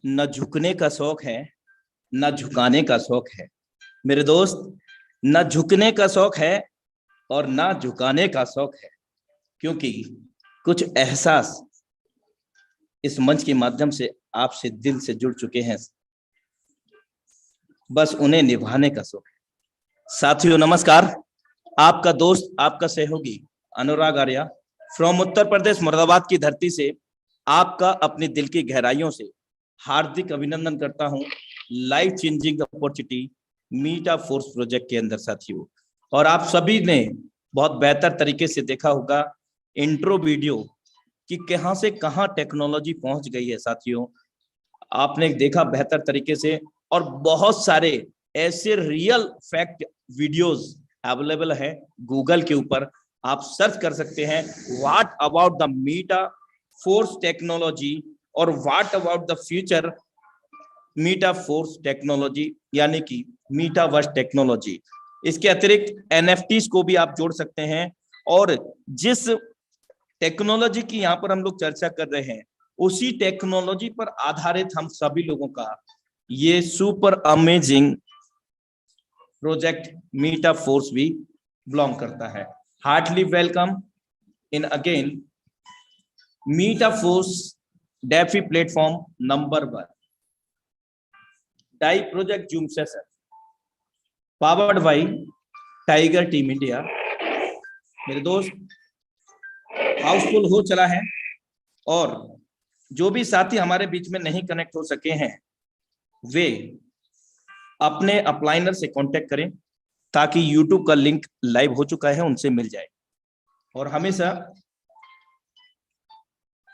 न झुकने का शौक है, न झुकाने का शौक है। मेरे दोस्त, न झुकने का शौक है और न झुकाने का शौक है, क्योंकि कुछ एहसास इस मंच के माध्यम से आपसे दिल से जुड़ चुके हैं, बस उन्हें निभाने का शौक है। साथियों नमस्कार, आपका दोस्त, आपका सहयोगी अनुराग आर्या फ्रॉम उत्तर प्रदेश मुरादाबाद की धरती से आपका अपने दिल की गहराइयों से हार्दिक अभिनंदन करता हूं life changing opportunity Meta Force project के अंदर साथियों। और आप सभी ने बहुत बेहतर तरीके से देखा होगा इंट्रो वीडियो कि कहां से कहां टेक्नोलॉजी पहुंच गई है साथियों। आपने देखा बेहतर तरीके से, और बहुत सारे ऐसे रियल फैक्ट वीडियोस अवेलेबल है गूगल के ऊपर। आप सर्च कर सकते हैं what about the Meta Force technology और what about the future Meta Force technology, यानी कि मीटावर्स टेक्नोलॉजी। इसके अतिरिक्त एनएफटीज को भी आप जोड़ सकते हैं। और जिस टेक्नोलॉजी की यहाँ पर हम लोग चर्चा कर रहे हैं, उसी टेक्नोलॉजी पर आधारित हम सभी लोगों का ये super amazing project Meta Force भी बिलोंग करता है। Heartly welcome in again Meta Force DeFi platform number 1 die project zoom session powered by Tiger Team India. मेरे दोस्त, हाउसफुल हो चला है, और जो भी साथी हमारे बीच में नहीं कनेक्ट हो सके हैं वे अपने अपलाइनर से कांटेक्ट करें, ताकि YouTube का लिंक लाइव हो चुका है उनसे मिल जाए। और हमेशा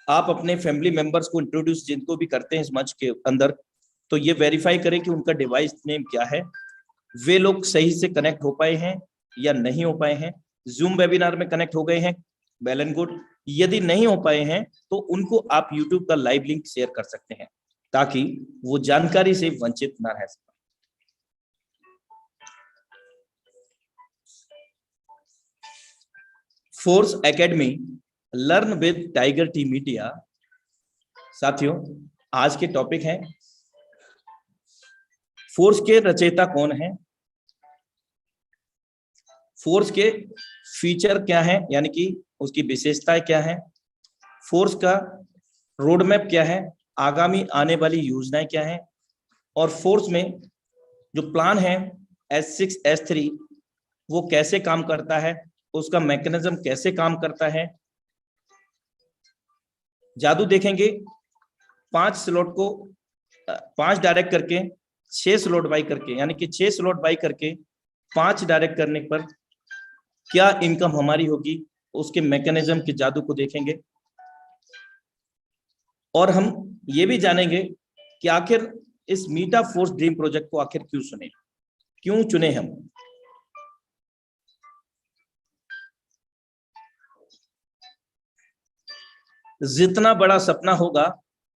आप अपने फैमिली मेंबर्स को इंट्रोड्यूस जिनको भी करते हैं इस मंच के अंदर, तो ये वेरीफाई करें कि उनका डिवाइस नेम क्या है, वे लोग सही से कनेक्ट हो पाए हैं या नहीं हो पाए हैं, जूम वेबिनार में कनेक्ट हो गए हैं, वेल एंड गुड। यदि नहीं हो पाए हैं तो उनको आप YouTube का लाइव लिंक शेयर कर सकते हैं, ताकि वो जानकारी से वंचित ना रह सके। Force academy learn with tiger team media. साथियों, आज के टॉपिक है फोर्स के रचयिता कौन है, फोर्स के फीचर क्या है, यानी कि उसकी विशेषताएं क्या है, फोर्स का रोड मैप क्या है, आगामी आने वाली योजनाएं क्या है, और फोर्स में जो प्लान है S6 S3 वो कैसे काम करता है, उसका मैकेनिज्म कैसे काम करता है। जादू देखेंगे 5 स्लॉट को 5 डायरेक्ट करके 6 स्लॉट बाई करके, यानी कि 6 स्लॉट बाई करके 5 डायरेक्ट करने पर क्या इनकम हमारी होगी, उसके मैकेनिज्म के जादू को देखेंगे। और हम ये भी जानेंगे कि आखिर इस मीटा फोर्स ड्रीम प्रोजेक्ट को आखिर क्यों चुने हम। जितना बड़ा सपना होगा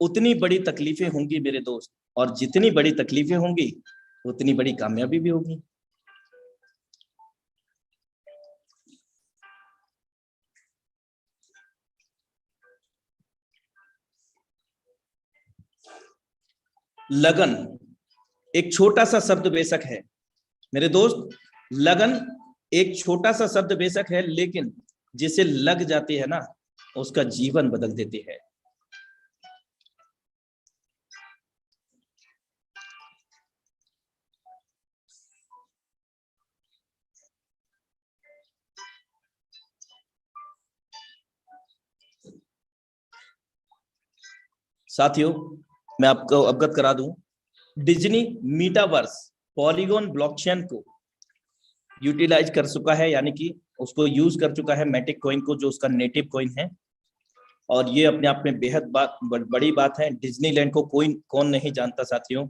उतनी बड़ी तकलीफें होंगी मेरे दोस्त, और जितनी बड़ी तकलीफें होंगी उतनी बड़ी कामयाबी भी होगी। लगन एक छोटा सा शब्द बेशक है मेरे दोस्त, लगन एक छोटा सा शब्द बेशक है, लेकिन जिसे लग जाती है ना, उसका जीवन बदल देती है। साथियों, मैं आपको अवगत करा दूं, डिज्नी मीटावर्स पॉलीगॉन ब्लॉकचेन को यूटिलाइज कर चुका है, यानी कि उसको यूज कर चुका है मैटिक कॉइन को, जो उसका नेटिव कॉइन है। और ये अपने आप में बेहद बड़ी बात है। डिज्नीलैंड को कौन नहीं जानता साथियों।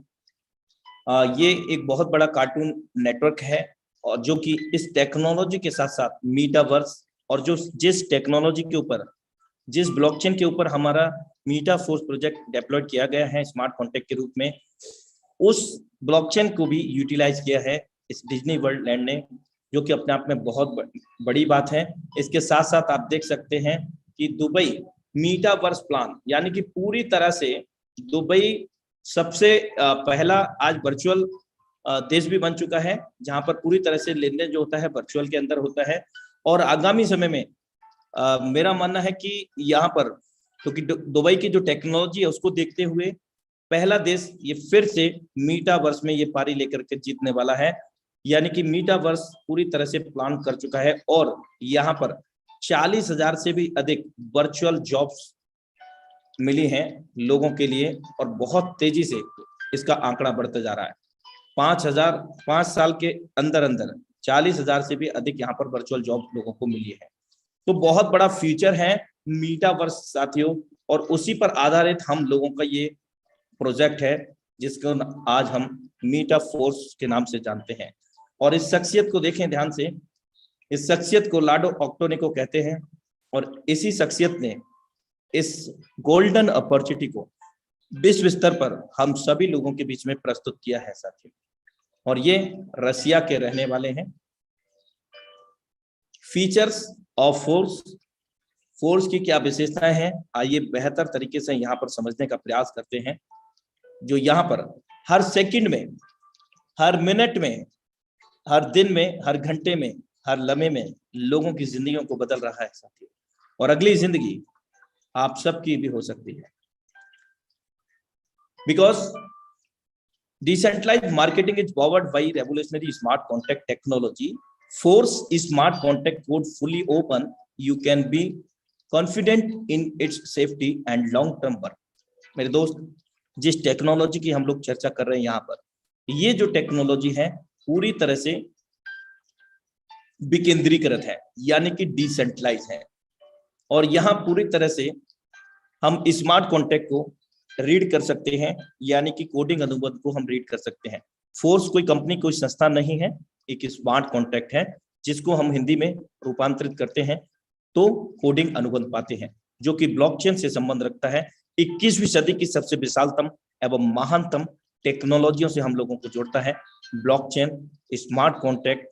ये एक बहुत बड़ा कार्टून नेटवर्क है, और जो कि इस टेक्नोलॉजी के साथ साथ मीटावर्स, और जो जिस टेक्नोलॉजी के ऊपर, जिस ब्लॉकचेन के ऊपर हमारा मीटा फोर्स प्रोजेक्ट डेप्लॉयड किया गया है स्मार्ट कॉन्ट्रैक्ट के रूप में, उस ब्लॉकचेन को भी यूटिलाइज किया है इस डिज्नी वर्ल्ड लैंड ने, जो कि अपने आप में बहुत बड़ी बात है। इसके साथ साथ आप देख सकते हैं कि दुबई मीटावर्स प्लान, यानी कि पूरी तरह से दुबई सबसे पहला आज वर्चुअल देश भी बन चुका है, जहां पर पूरी तरह से लेन देन जो होता है वर्चुअल के अंदर होता है। और आगामी समय में मेरा मानना है कि यहाँ पर क्योंकि दुबई की जो टेक्नोलॉजी है उसको देखते हुए पहला देश ये फिर से मीटावर्स में ये पारी लेकर के जीतने वाला है। यानी कि मीटावर्स पूरी तरह से प्लान कर चुका है और यहाँ पर 40,000 से भी अधिक वर्चुअल जॉब्स मिली हैं लोगों के लिए और बहुत तेजी से इसका आंकड़ा बढ़ता जा रहा है। 5 साल के अंदर अंदर 40,000 से भी अधिक यहाँ पर वर्चुअल जॉब लोगों को मिली है। तो बहुत बड़ा फ्यूचर है मीटावर्स साथियों, और उसी पर आधारित हम लोगों का ये प्रोजेक्ट है जिसको आज हम मीटा फोर्स के नाम से जानते हैं। और इस शख्सियत को देखें ध्यान से, इस शख्सियत को लाडो ऑक्टोनिको कहते हैं और इसी शख्सियत ने इस गोल्डन अपॉर्चुनिटी को विश्व स्तर पर हम सभी लोगों के बीच में प्रस्तुत किया है साथियों। और ये रसिया के रहने वाले हैं। फीचर्स ऑफ फोर्स, फोर्स की क्या विशेषताएं हैं, आइए बेहतर तरीके से यहाँ पर समझने का प्रयास करते हैं। जो यहाँ पर हर सेकंड में, हर मिनट में, हर दिन में, हर घंटे में, हर लम्हे में लोगों की जिंदगियों को बदल रहा है साथियों, और अगली जिंदगी आप सबकी भी हो सकती है। Because decentralized marketing is powered by revolutionary smart contact technology. Force smart contact code fully open. You can be confident in its safety and long term work. मेरे दोस्त, जिस टेक्नोलॉजी की हम लोग चर्चा कर रहे हैं यहाँ पर, ये जो टेक्नोलॉजी है पूरी तरह से विकेंद्रीकृत है, यानी कि डिसेंट्रलाइज है। और यहाँ पूरी तरह से हम स्मार्ट कॉन्टैक्ट को रीड कर सकते हैं, यानी कि कोडिंग अनुबंध को हम रीड कर सकते हैं। फोर्स कोई कंपनी, कोई संस्था नहीं है, एक स्मार्ट कॉन्ट्रैक्ट है जिसको हम हिंदी में रूपांतरित करते हैं तो कोडिंग अनुबंध पाते हैं, जो कि ब्लॉकचेन से संबंध रखता है। 21वीं सदी की सबसे विशालतम एवं महानतम टेक्नोलॉजियों से हम लोगों को जोड़ता है। Blockchain, smart contract,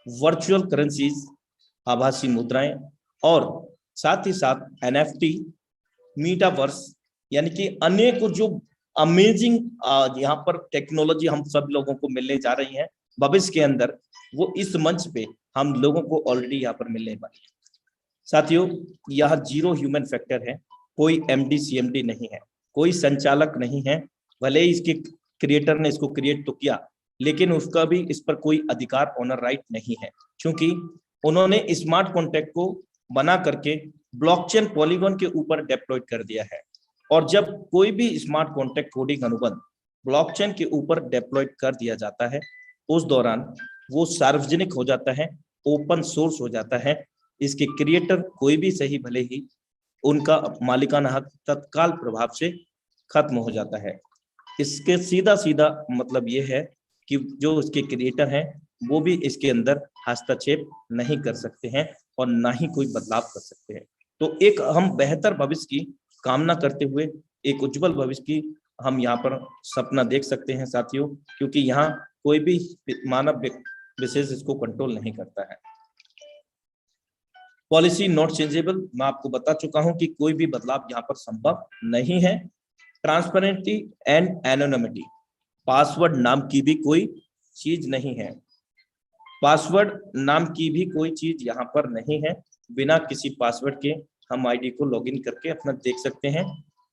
virtual currencies, आभासी मुद्राएं और साथ ही साथ NFT, मीटावर्स, यानी कि अनेकों जो अमेजिंग यहाँ पर टेक्नोलॉजी हम सब लोगों को मिलने जा रही है भविष्य के अंदर, वो इस मंच पे हम लोगों को ऑलरेडी यहाँ पर मिलने वाली है साथियों। यह जीरो ह्यूमन फैक्टर है, कोई MD CMD नहीं है, कोई संचालक नहीं है। भले ही इसके क्रिएटर ने इसको क्रिएट तो किया, लेकिन उसका भी इस पर कोई अधिकार, ऑनर राइट नहीं है, क्योंकि उन्होंने स्मार्ट कॉन्ट्रैक्ट को बना करके ब्लॉकचेन पॉलीगॉन के ऊपर डिप्लॉय कर दिया है। और जब कोई भी स्मार्ट कॉन्ट्रैक्ट कोडिंग अनुबंध ब्लॉकचेन के ऊपर डिप्लॉयड कर दिया जाता है, उस दौरान वो सार्वजनिक हो जाता है, ओपन सोर्स हो जाता है। इसके क्रिएटर कोई भी सही भले ही, उनका मालिकाना हक तत्काल प्रभाव से खत्म हो जाता है। इसके सीधा सीधा मतलब ये है कि जो इसके क्रिएटर हैं वो भी इसके अंदर हस्तक्षेप नहीं कर सकते हैं और ना ही कोई बदलाव कर सकते हैं। तो एक हम बेहतर भविष्य की कामना करते हुए एक उज्जवल भविष्य की हम यहाँ पर सपना देख सकते हैं साथियों, क्योंकि यहाँ कोई भी मानव विशेष इसको कंट्रोल नहीं करता है। पॉलिसी नॉट चेंजेबल, मैं आपको बता चुका हूं कि कोई भी बदलाव यहाँ पर संभव नहीं है। ट्रांसपेरेंसी एंड एनोनिमिटी, पासवर्ड नाम की भी कोई चीज नहीं है, पासवर्ड नाम की भी कोई चीज यहाँ पर नहीं है। बिना किसी पासवर्ड के हम आईडी को लॉगिन करके अपना देख सकते हैं।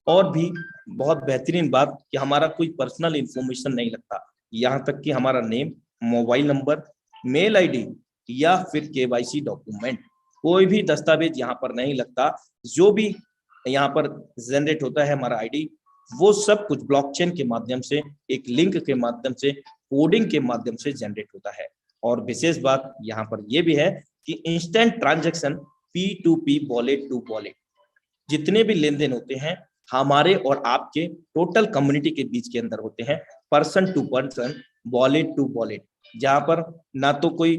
और भी बहुत बेहतरीन बात कि हमारा कोई पर्सनल इंफॉर्मेशन नहीं लगता, यहाँ तक कि हमारा name, mobile number, mail ID या फिर KYC डॉक्यूमेंट, कोई भी दस्तावेज यहाँ पर नहीं लगता। जो भी यहाँ पर जनरेट होता है हमारा आईडी, वो सब कुछ ब्लॉकचेन के माध्यम से, एक लिंक के माध्यम से, कोडिंग के माध्यम से जनरेट होता है। और विशेष बात यहाँ पर यह भी है कि instant transaction P2P, wallet to wallet, जितने भी लेन देन होते हैं हमारे और आपके टोटल कम्युनिटी के बीच के अंदर होते हैं, person to person, wallet to wallet, जहां पर ना तो कोई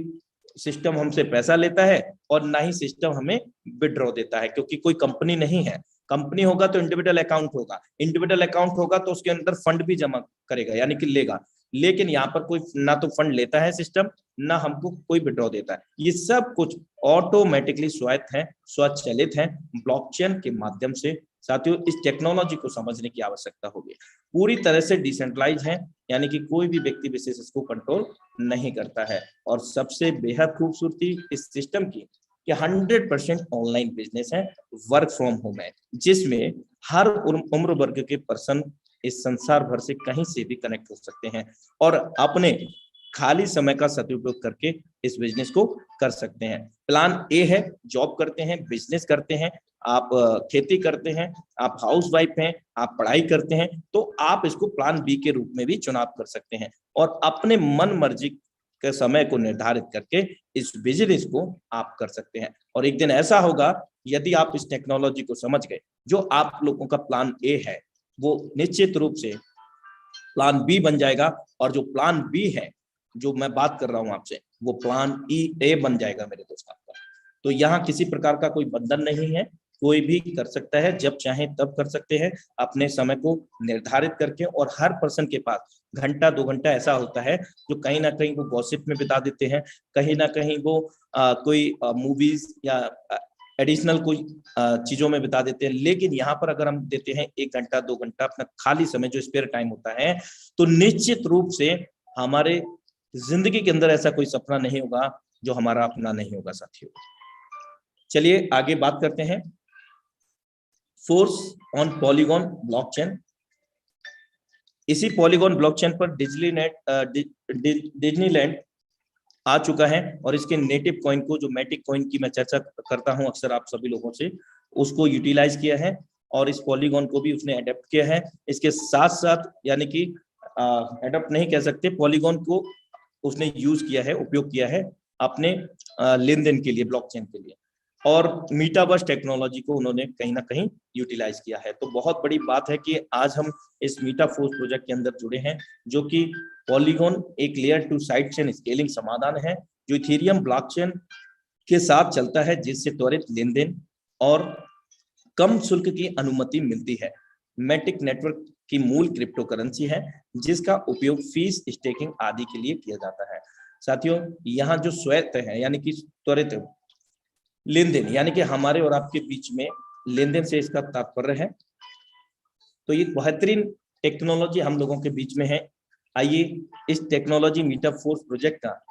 सिस्टम हमसे पैसा लेता है और ना ही सिस्टम हमें विड्रॉ देता है, क्योंकि कोई कंपनी नहीं है। कंपनी होगा तो इंडिविजुअल अकाउंट होगा, इंडिविजुअल अकाउंट होगा तो उसके अंदर फंड भी जमा करेगा, यानी कि लेगा। लेकिन यहाँ पर कोई ना तो फंड लेता है सिस्टम, ना हमको कोई विड्रॉ देता है। ये सब कुछ ऑटोमेटिकली स्वायत्त है, स्वचालित है ब्लॉकचेन के माध्यम से। साथियों, इस टेक्नोलॉजी को समझने की आवश्यकता होगी। पूरी तरह से डिसेंट्रलाइज है, यानी कि कोई भी व्यक्ति विशेष इसको कंट्रोल नहीं करता है। और सबसे बेहद खूबसूरती इस सिस्टम की कि 100% ऑनलाइन बिजनेस है, वर्क फ्रॉम होम है, जिसमें हर उम्र वर्ग के पर्सन इस संसार भर से कहीं से भी कनेक्ट हो सकते हैं और अपने खाली समय का सदुपयोग करके इस बिजनेस को कर सकते हैं। प्लान ए है, जॉब करते हैं, बिजनेस करते हैं, आप खेती करते हैं, आप हाउस वाइफ हैं, आप पढ़ाई करते हैं, तो आप इसको प्लान बी के रूप में भी चुनाव कर सकते हैं और अपने मन मर्जी के समय को निर्धारित करके इस बिजनेस को आप कर सकते हैं। और एक दिन ऐसा होगा, यदि आप इस टेक्नोलॉजी को समझ गए, जो आप लोगों का प्लान ए है वो निश्चित रूप से प्लान बी बन जाएगा, और जो प्लान बी है जो मैं बात कर रहा हूं आपसे, वो प्लान ए बन जाएगा मेरे दोस्त आपका। तो यहाँ किसी प्रकार का कोई बंधन नहीं है, कोई भी कर सकता है, जब चाहे तब कर सकते हैं, अपने समय को निर्धारित करके। और हर पर्सन के पास घंटा 2 घंटा ऐसा होता है जो कहीं ना कहीं वो गॉसिप में बिता देते हैं, कहीं ना कहीं वो कोई मूवीज या एडिशनल कोई चीजों में बिता देते हैं। लेकिन यहाँ पर अगर हम देते हैं 1 घंटा 2 घंटा अपना खाली समय, जो स्पेयर टाइम होता है, तो निश्चित रूप से हमारे जिंदगी के अंदर ऐसा कोई सपना नहीं होगा जो हमारा अपना नहीं होगा साथियों। चलिए आगे बात करते हैं। Force on polygon blockchain. इसी पॉलीगॉन ब्लॉकचेन पर डिज्नीलैंड आ चुका है और इसके नेटिव कॉइन को, जो मैटिक कॉइन की मैं चर्चा करता हूं अक्सर आप सभी लोगों से, उसको यूटिलाइज किया है और इस पॉलीगॉन को भी उसने अडेप्ट किया है। इसके साथ साथ, यानी कि अडेप्ट नहीं कह सकते, पॉलीगॉन को उसने यूज किया है, उपयोग किया है अपने लेन देन के लिए, ब्लॉकचेन के लिए, और मीटावर्स टेक्नोलॉजी को उन्होंने कहीं ना कहीं यूटिलाइज किया है। तो बहुत बड़ी बात है कि आज हम इस मीटाफोर्स प्रोजेक्ट के अंदर जुड़े हैं, जो कि पॉलीगॉन एक layer two side chain scaling समाधान है जो इथेरियम ब्लॉकचेन के साथ चलता है, जिससे त्वरित लेन देन और कम शुल्क की अनुमति मिलती है। मैटिक नेटवर्क की मूल क्रिप्टो करेंसी है, जिसका उपयोग फीस, स्टेकिंग आदि के लिए किया जाता है। साथियों, यहाँ जो स्वैत है, यानी कि त्वरित लेन देन, यानी कि हमारे और आपके बीच में लेन देन से इसका तात्पर्य है। तो ये बेहतरीन टेक्नोलॉजी हम लोगों के बीच में है। आइए इस टेक्नोलॉजी मीटाफोर्स प्रोजेक्ट का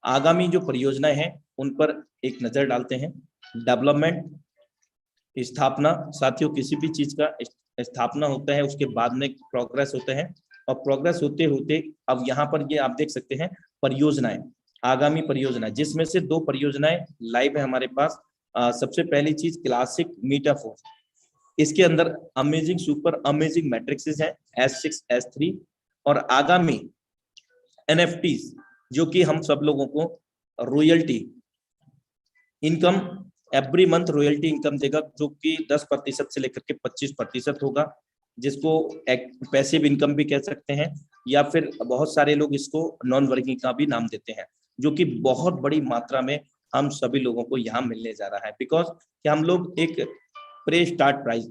आगामी जो परियोजनाएं हैं उन पर एक नजर डालते हैं। डेवलपमेंट, स्थापना। साथियों, किसी भी चीज का स्थापना होता है, उसके बाद में प्रोग्रेस होते हैं, और प्रोग्रेस होते होते अब यहाँ पर ये आप देख सकते हैं परियोजनाएं, आगामी परियोजना, जिसमें से 2 परियोजनाएं लाइव है हमारे पास। सबसे पहली चीज क्लासिक मीटाफोर्स, इसके अंदर अमेजिंग सुपर अमेजिंग मैट्रिक्सेस हैं S6 S3, और आगामी NFTs जो कि हम सब लोगों को royalty income, every month royalty income देगा, जो कि 10% से लेकर के 25% होगा, जिसको पैसिव इनकम भी कह सकते हैं, या फिर बहुत सारे लोग इसको नॉन वर्किंग का भी नाम देते हैं, जो कि बहुत बड़ी मात्रा में हम सभी लोगों को यहाँ मिलने जा रहा है। बिकॉज कि हम लोग एक प्री स्टार्ट प्राइस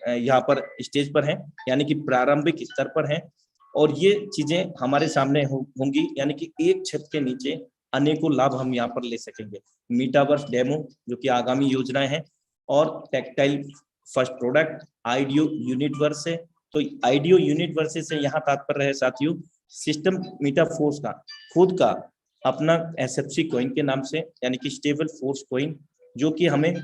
यहाँ पर स्टेज पर हैं, यानी कि प्रारंभिक स्तर पर हैं, और ये चीजें हमारे सामने होंगी, यानी कि एक छत के नीचे अनेकों लाभ हम यहाँ पर ले सकेंगे। मीटावर्स डेमो जो कि आगामी योजनाएं हैं, और टेक्टाइल फर्स्ट प्रोडक्ट आइडियो यूनिटवर्स से। तो आइडियो यूनिटवर्स से यहाँ तात्पर्य है साथियों, सिस्टम मीटाफोर्स का खुद का अपना SFC कॉइन के नाम से, यानी कि स्टेबल फोर्स कॉइन, जो कि हमें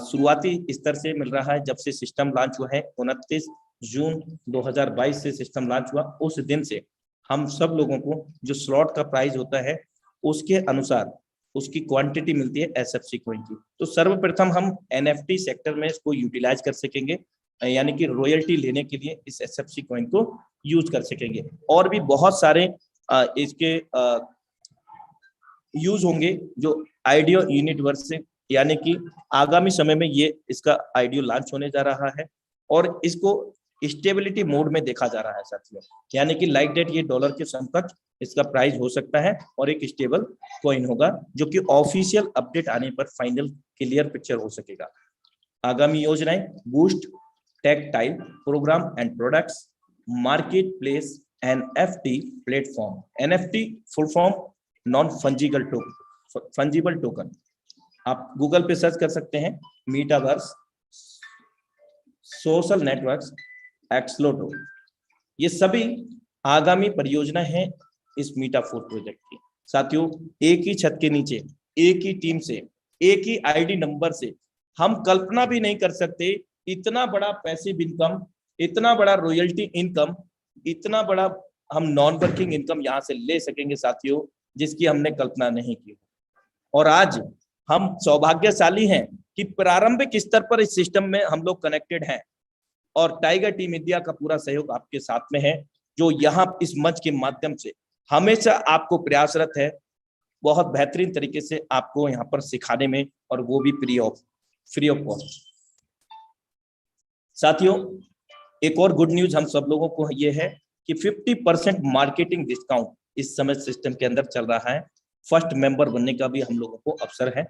शुरुआती स्तर से मिल रहा है। जब से सिस्टम लॉन्च हुआ है 29 जून 2022 से सिस्टम लॉन्च हुआ, उस दिन से हम सब लोगों को जो स्लॉट का प्राइस होता है उसके अनुसार उसकी क्वांटिटी मिलती है SFC कॉइन की। तो सर्वप्रथम हम NFT सेक्टर में इसको यूटिलाइज कर सकेंगे, यानी कि रॉयल्टी लेने के लिए इस SFC कॉइन को यूज कर सकेंगे। और भी बहुत सारे इसके यूज होंगे जो आइडियो यूनिटवर्स से, यानी कि आगामी समय में ये इसका आइडियो लॉन्च होने जा रहा है, और इसको स्टेबिलिटी मोड में देखा जा रहा है साथियों, यानी कि लाइक डेट ये डॉलर के समकक्ष इसका प्राइस हो सकता है, और एक स्टेबल कॉइन होगा, जो कि ऑफिशियल अपडेट आने पर फाइनल क्लियर पिक्चर हो सकेगा। आगामी योजनाएं, boost tactile program and products, market place, NFT platform. NFT full form non fungible token. आप गूगल पे सर्च कर सकते हैं, मीटावर्स सोशल नेटवर्क्स एक्सलोटो, ये सभी आगामी परियोजना है इस मीटा फोर प्रोजेक्ट की। साथियों, एक ही छत के नीचे, एक ही टीम से, एक ही आईडी नंबर से हम कल्पना भी नहीं कर सकते इतना बड़ा पैसिव इनकम, इतना बड़ा रॉयल्टी इनकम, इतना बड़ा हम नॉन वर्किंग इनकम यहाँ से ले सकेंगे साथियों, जिसकी हमने कल्पना नहीं की। और आज हम सौभाग्यशाली हैं कि प्रारंभिक स्तर पर इस सिस्टम में हम लोग कनेक्टेड हैं और टाइगर टीम इंडिया का पूरा सहयोग आपके साथ में है, जो यहाँ इस मंच के माध्यम से हमेशा आपको प्रयासरत है बहुत बेहतरीन तरीके से आपको यहाँ पर सिखाने में, और वो भी फ्री ऑफ कॉस्ट। साथियों, एक और गुड न्यूज हम सब लोगों को ये है कि 50% मार्केटिंग डिस्काउंट इस समय सिस्टम के अंदर चल रहा है। फर्स्ट मेंबर बनने का भी हम लोगों को अवसर है।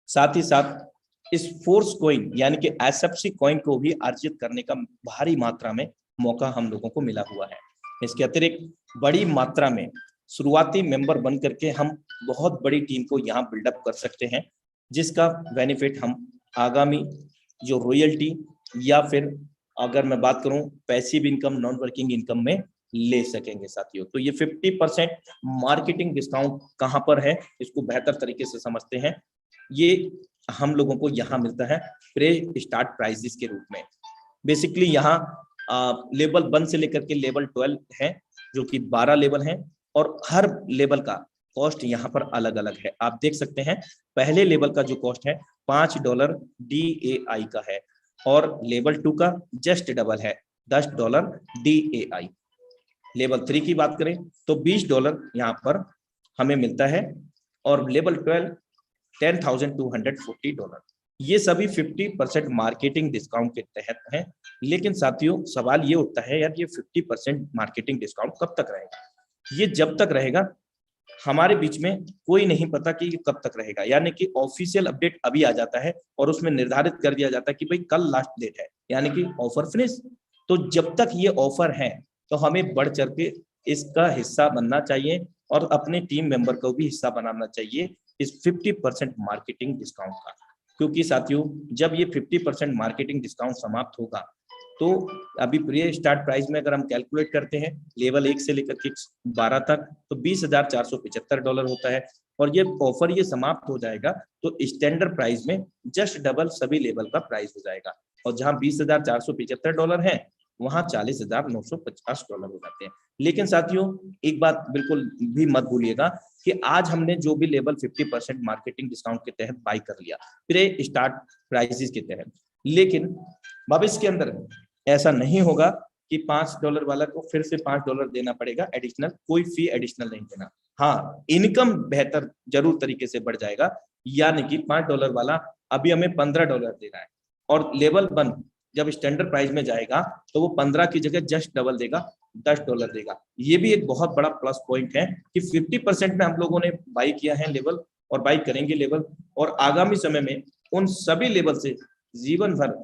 साथ ही साथ इस फोर्स कॉइन यानी कि एसएफसी कॉइन को भी अर्जित करने का भारी मात्रा में मौका हम लोगों को मिला हुआ है। इसके अतिरिक्त बड़ी मात्रा में शुरुआती मेंबर बन करके हम बहुत बड़ी टीम को यहाँ बिल्डअप कर सकते हैं, जिसका बेनिफिट हम आगामी जो रॉयल्टी या फिर अगर मैं बात करूं passive income, non working income में ले सकेंगे साथियों। तो ये 50% मार्केटिंग डिस्काउंट कहां पर है, इसको बेहतर तरीके से समझते हैं। ये हम लोगों को यहाँ मिलता है प्रे स्टार्ट प्राइजेस के रूप में। बेसिकली यहाँ लेवल 1 से लेकर के लेवल 12 है, जो कि 12 लेवल हैं, और हर लेवल का कॉस्ट यहाँ पर अलग अलग है। आप देख सकते हैं पहले लेवल का जो कॉस्ट है $5 DAI का है, और लेवल 2 का जस्ट डबल है $10 DAI। लेवल 3 की बात करें तो $20 यहाँ पर हमें मिलता है, और लेवल 12 $10,240। ये सभी 50% मार्केटिंग डिस्काउंट के तहत है। लेकिन साथियों, सवाल ये उठता है यार, ये 50% मार्केटिंग डिस्काउंट कब तक रहेगा? ये जब तक रहेगा, हमारे बीच में कोई नहीं पता कि ये कब तक रहेगा। यानी कि ऑफिशियल अपडेट अभी आ जाता है और उसमें निर्धारित कर दिया जाता है कि भाई कल लास्ट डेट है, यानी कि ऑफर फिनिश। तो जब तक ये ऑफर है तो हमें बढ़ चढ़ के इसका हिस्सा बनना चाहिए और अपने टीम मेंबर को भी हिस्सा बनाना चाहिए इस 50% मार्केटिंग डिस्काउंट का। क्योंकि साथियों, जब ये 50% मार्केटिंग डिस्काउंट समाप्त होगा तो अभी प्री स्टार्ट प्राइस में अगर हम कैलकुलेट करते हैं लेवल 1 से लेकर के 12 तक, तो $20,475 होता है। और ये ऑफर ये समाप्त हो जाएगा तो स्टैंडर्ड प्राइस में जस्ट डबल सभी लेवल का प्राइस हो जाएगा, और जहां $20,475 है वहां $40,950 हो जाते हैं। लेकिन साथियों, एक बात बिल्कुल भी मत भूलिएगा कि आज हमने जो भी लेवल 50% मार्केटिंग डिस्काउंट के तहत बाई कर लिया प्री स्टार्ट प्राइसेस के तहत, लेकिन भविष्य के अंदर ऐसा नहीं होगा कि $5 वाला को फिर से $5 देना पड़ेगा एडिशनल, कोई फी एडिशनल नहीं देना। हाँ, इनकम बेहतर जरूर तरीके से बढ़ जाएगा, यानी कि $5 वाला अभी हमें $15 देना है, और लेवल 1 जब स्टैंडर्ड प्राइस में जाएगा तो वो 15 की जगह जस्ट डबल देगा, $10 देगा। ये भी एक बहुत बड़ा प्लस पॉइंट है कि 50% में हम लोगों ने बाई किया है लेवल, और बाई करेंगे लेवल, और आगामी समय में उन सभी लेवल से जीवन भर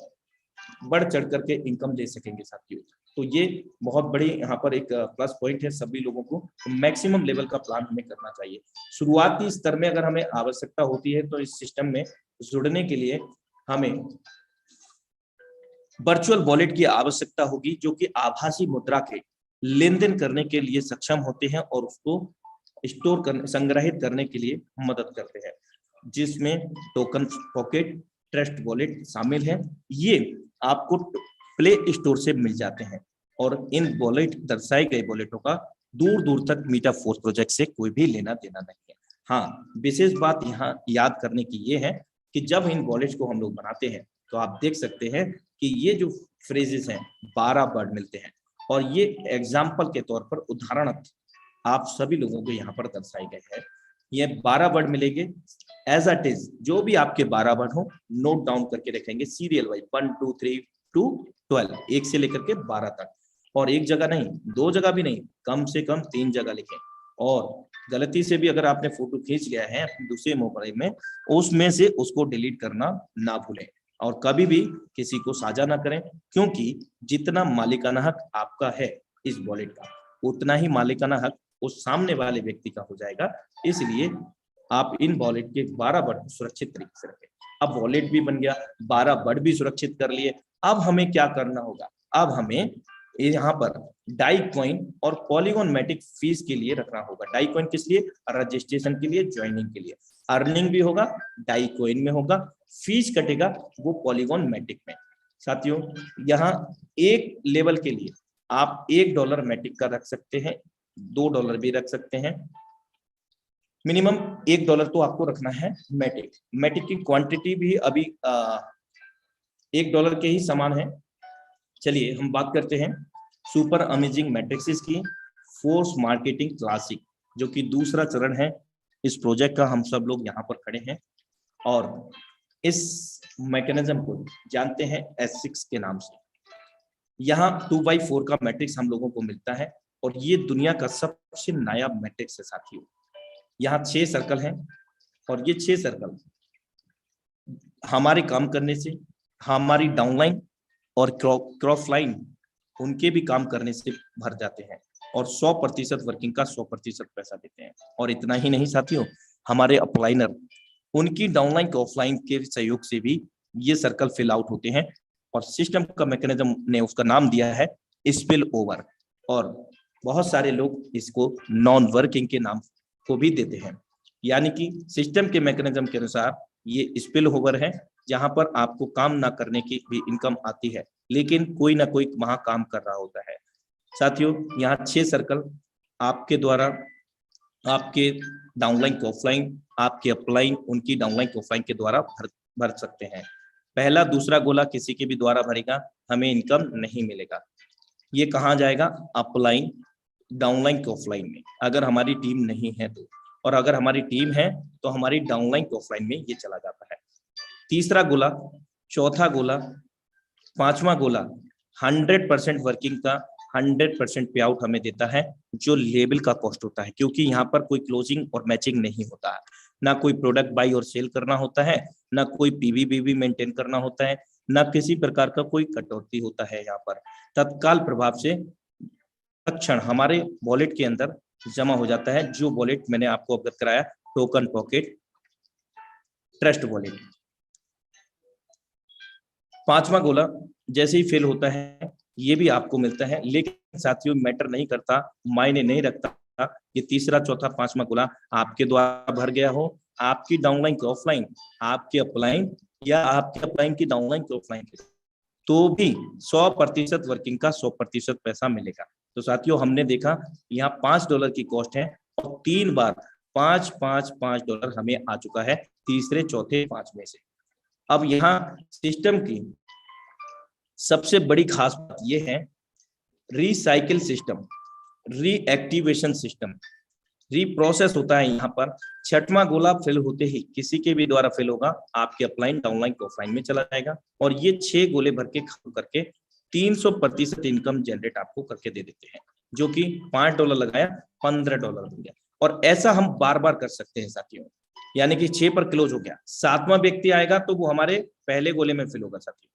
बढ़ चढ़ करके इनकम ले सकेंगे साथियों। तो ये बहुत बड़ी यहाँ पर एक प्लस पॉइंट है सभी लोगों को। मैक्सिमम लेवल का प्लान हमें करना चाहिए। शुरुआती स्तर में अगर हमें आवश्यकता होती है तो इस सिस्टम में जुड़ने के लिए हमें वर्चुअल वॉलेट की आवश्यकता होगी, जो कि आभासी मुद्रा के लेन देन करने के लिए सक्षम होते हैं और उसको स्टोर करने, संग्रहित करने के लिए मदद करते हैं, जिसमें टोकन पॉकेट, ट्रस्ट वॉलेट शामिल है। ये आपको प्ले स्टोर से मिल जाते हैं, और इन वॉलेट, दर्शाए गए वॉलेटों का दूर दूर तक मीटा फोर्स प्रोजेक्ट से कोई भी लेना देना नहीं है। हाँ, विशेष बात यहाँ याद करने की ये है कि जब इन वॉलेट को हम लोग बनाते हैं तो आप देख सकते हैं कि ये जो फ्रेजेस हैं 12 वर्ड मिलते हैं, और ये एग्जाम्पल के तौर पर उदाहरण आप सभी लोगों को यहाँ पर दर्शाए गए हैं। ये 12 वर्ड मिलेंगे एज इट इज, जो भी आपके 12 वर्ड हो नोट डाउन करके रखेंगे सीरियल वाइज 1 2 3 टू 12, 1 से लेकर के 12 तक, और एक जगह नहीं, 2 जगह भी नहीं, कम से कम 3 जगह लिखें। और गलती से भी अगर आपने फोटो खींच लिया है दूसरे मोबाइल में, उसमें से उसको डिलीट करना ना भूलें, और कभी भी किसी को साझा ना करें, क्योंकि जितना मालिकाना हक आपका है इस वॉलेट का, उतना ही मालिकाना हक उस सामने वाले व्यक्ति का हो जाएगा। इसलिए आप इन वॉलेट के 12 वर्ड सुरक्षित तरीके से रखें। अब वॉलेट भी बन गया, 12 वर्ड भी सुरक्षित कर लिए। अब हमें क्या करना होगा? अब हमें यहाँ पर डाई कॉइन और पॉलीगॉन मैटिक फीस के लिए रखना होगा। डाई कॉइन किस लिए? रजिस्ट्रेशन के लिए, ज्वाइनिंग के लिए। अर्निंग भी होगा डाई कॉइन में होगा, फीस कटेगा वो पॉलीगॉन मैटिक में। साथियों यहाँ एक लेवल के लिए आप $1 मैटिक का रख सकते हैं, $2 भी रख सकते हैं, मिनिमम $1 तो आपको रखना है मैटिक। मैटिक की क्वांटिटी भी अभी $1 के ही समान है। चलिए हम बात करते हैं सुपर अमेजिंग मैट्रिक्स की फोर्स मार्केटिंग क्लासिक, जो कि दूसरा चरण है इस प्रोजेक्ट का। हम सब लोग यहाँ पर खड़े हैं और इस मैकेनिज्म को जानते हैं S6 के नाम से। यहाँ 2x4 का मैट्रिक्स हम लोगों को मिलता है और ये दुनिया का सबसे नायाब मैट्रिक्स है साथियों। यहाँ 6 सर्कल हैं और ये 6 सर्कल हमारे काम करने से, हमारी डाउनलाइन और क्रॉस लाइन उनके भी काम करने से भर जाते हैं और 100% वर्किंग का 100% पैसा देते हैं। और इतना ही नहीं साथियों, हमारे अपलाइनर उनकी डाउनलाइन क्रॉस लाइन के सहयोग से भी ये सर्कल फिल आउट होते हैं और सिस्टम का मैकेनिज्म ने उसका नाम दिया है स्पिल ओवर, और बहुत सारे लोग इसको नॉन वर्किंग के नाम को भी देते हैं। यानी कि सिस्टम के मैकेनिज्म के अनुसार ये स्पिल ओवर है, जहां पर आपको काम ना करने की भी इनकम आती है, लेकिन कोई ना कोई वहां काम कर रहा होता है। साथियों यहाँ 6 सर्कल आपके द्वारा आपके डाउनलाइन को ऑफलाइन, आपके अपलाइन उनकी डाउनलाइन को ऑफलाइन के द्वारा भर सकते हैं। पहला दूसरा गोला किसी के भी द्वारा भरेगा, हमें इनकम नहीं मिलेगा। ये कहाँ जाएगा? अपलाइन डाउनलाइन को ऑफलाइन में, अगर हमारी टीम नहीं है तो। और अगर हमारी टीम है तो हमारी डाउनलाइन को ऑफलाइन में ये चला जाता है। तीसरा गोला, चौथा गोला, पांचवा गोला 100% वर्किंग का 100% पे आउट हमें देता है, जो लेबल का कॉस्ट होता है, क्योंकि यहाँ पर कोई क्लोजिंग और मैचिंग नहीं होता है, ना कोई प्रोडक्ट बाई और सेल करना होता है, ना कोई पीवी मेंटेन करना होता है, ना किसी प्रकार का कोई कटौती होता है। यहाँ पर तत्काल प्रभाव से तत्क्षण हमारे वॉलेट के अंदर जमा हो जाता है, जो वॉलेट मैंने आपको अवगत कराया, टोकन पॉकेट ट्रस्ट वॉलेट। पांचवा गोला जैसे ही फेल होता है ये भी आपको मिलता है, लेकिन साथियों मैटर नहीं करता, मायने नहीं रखता ये तीसरा, चौथा, पांचवा गोला आपके द्वारा भर गया हो, आपकी डाउनलाइन की ऑफलाइन, आपके अपलाइन या आपके अपलाइन की डाउनलाइन की ऑफलाइन, तो भी 100% वर्किंग का 100% पैसा मिलेगा। तो साथियों हमने देखा यहाँ $5 की कॉस्ट है और 3 बार $5 हमें आ चुका है तीसरे, चौथे, पांचवें से। अब यहाँ सिस्टम की सबसे बड़ी खास बात यह है recycle system, reactivation system, reprocess होता है। यहाँ पर 6वां गोला फिल होते ही किसी के भी द्वारा फिल होगा, आपके अपलाइन डाउनलाइन को ऑफलाइन में चला जाएगा और ये 6 गोले भर के खत्म करके 300% इनकम जनरेट आपको करके दे देते हैं, जो कि $5 लगाया $15 बन गया। और ऐसा हम बार बार कर सकते हैं साथियों, यानी कि 6 पर क्लोज हो गया, 7वां व्यक्ति आएगा तो वो हमारे पहले गोले में फिल होगा साथियों,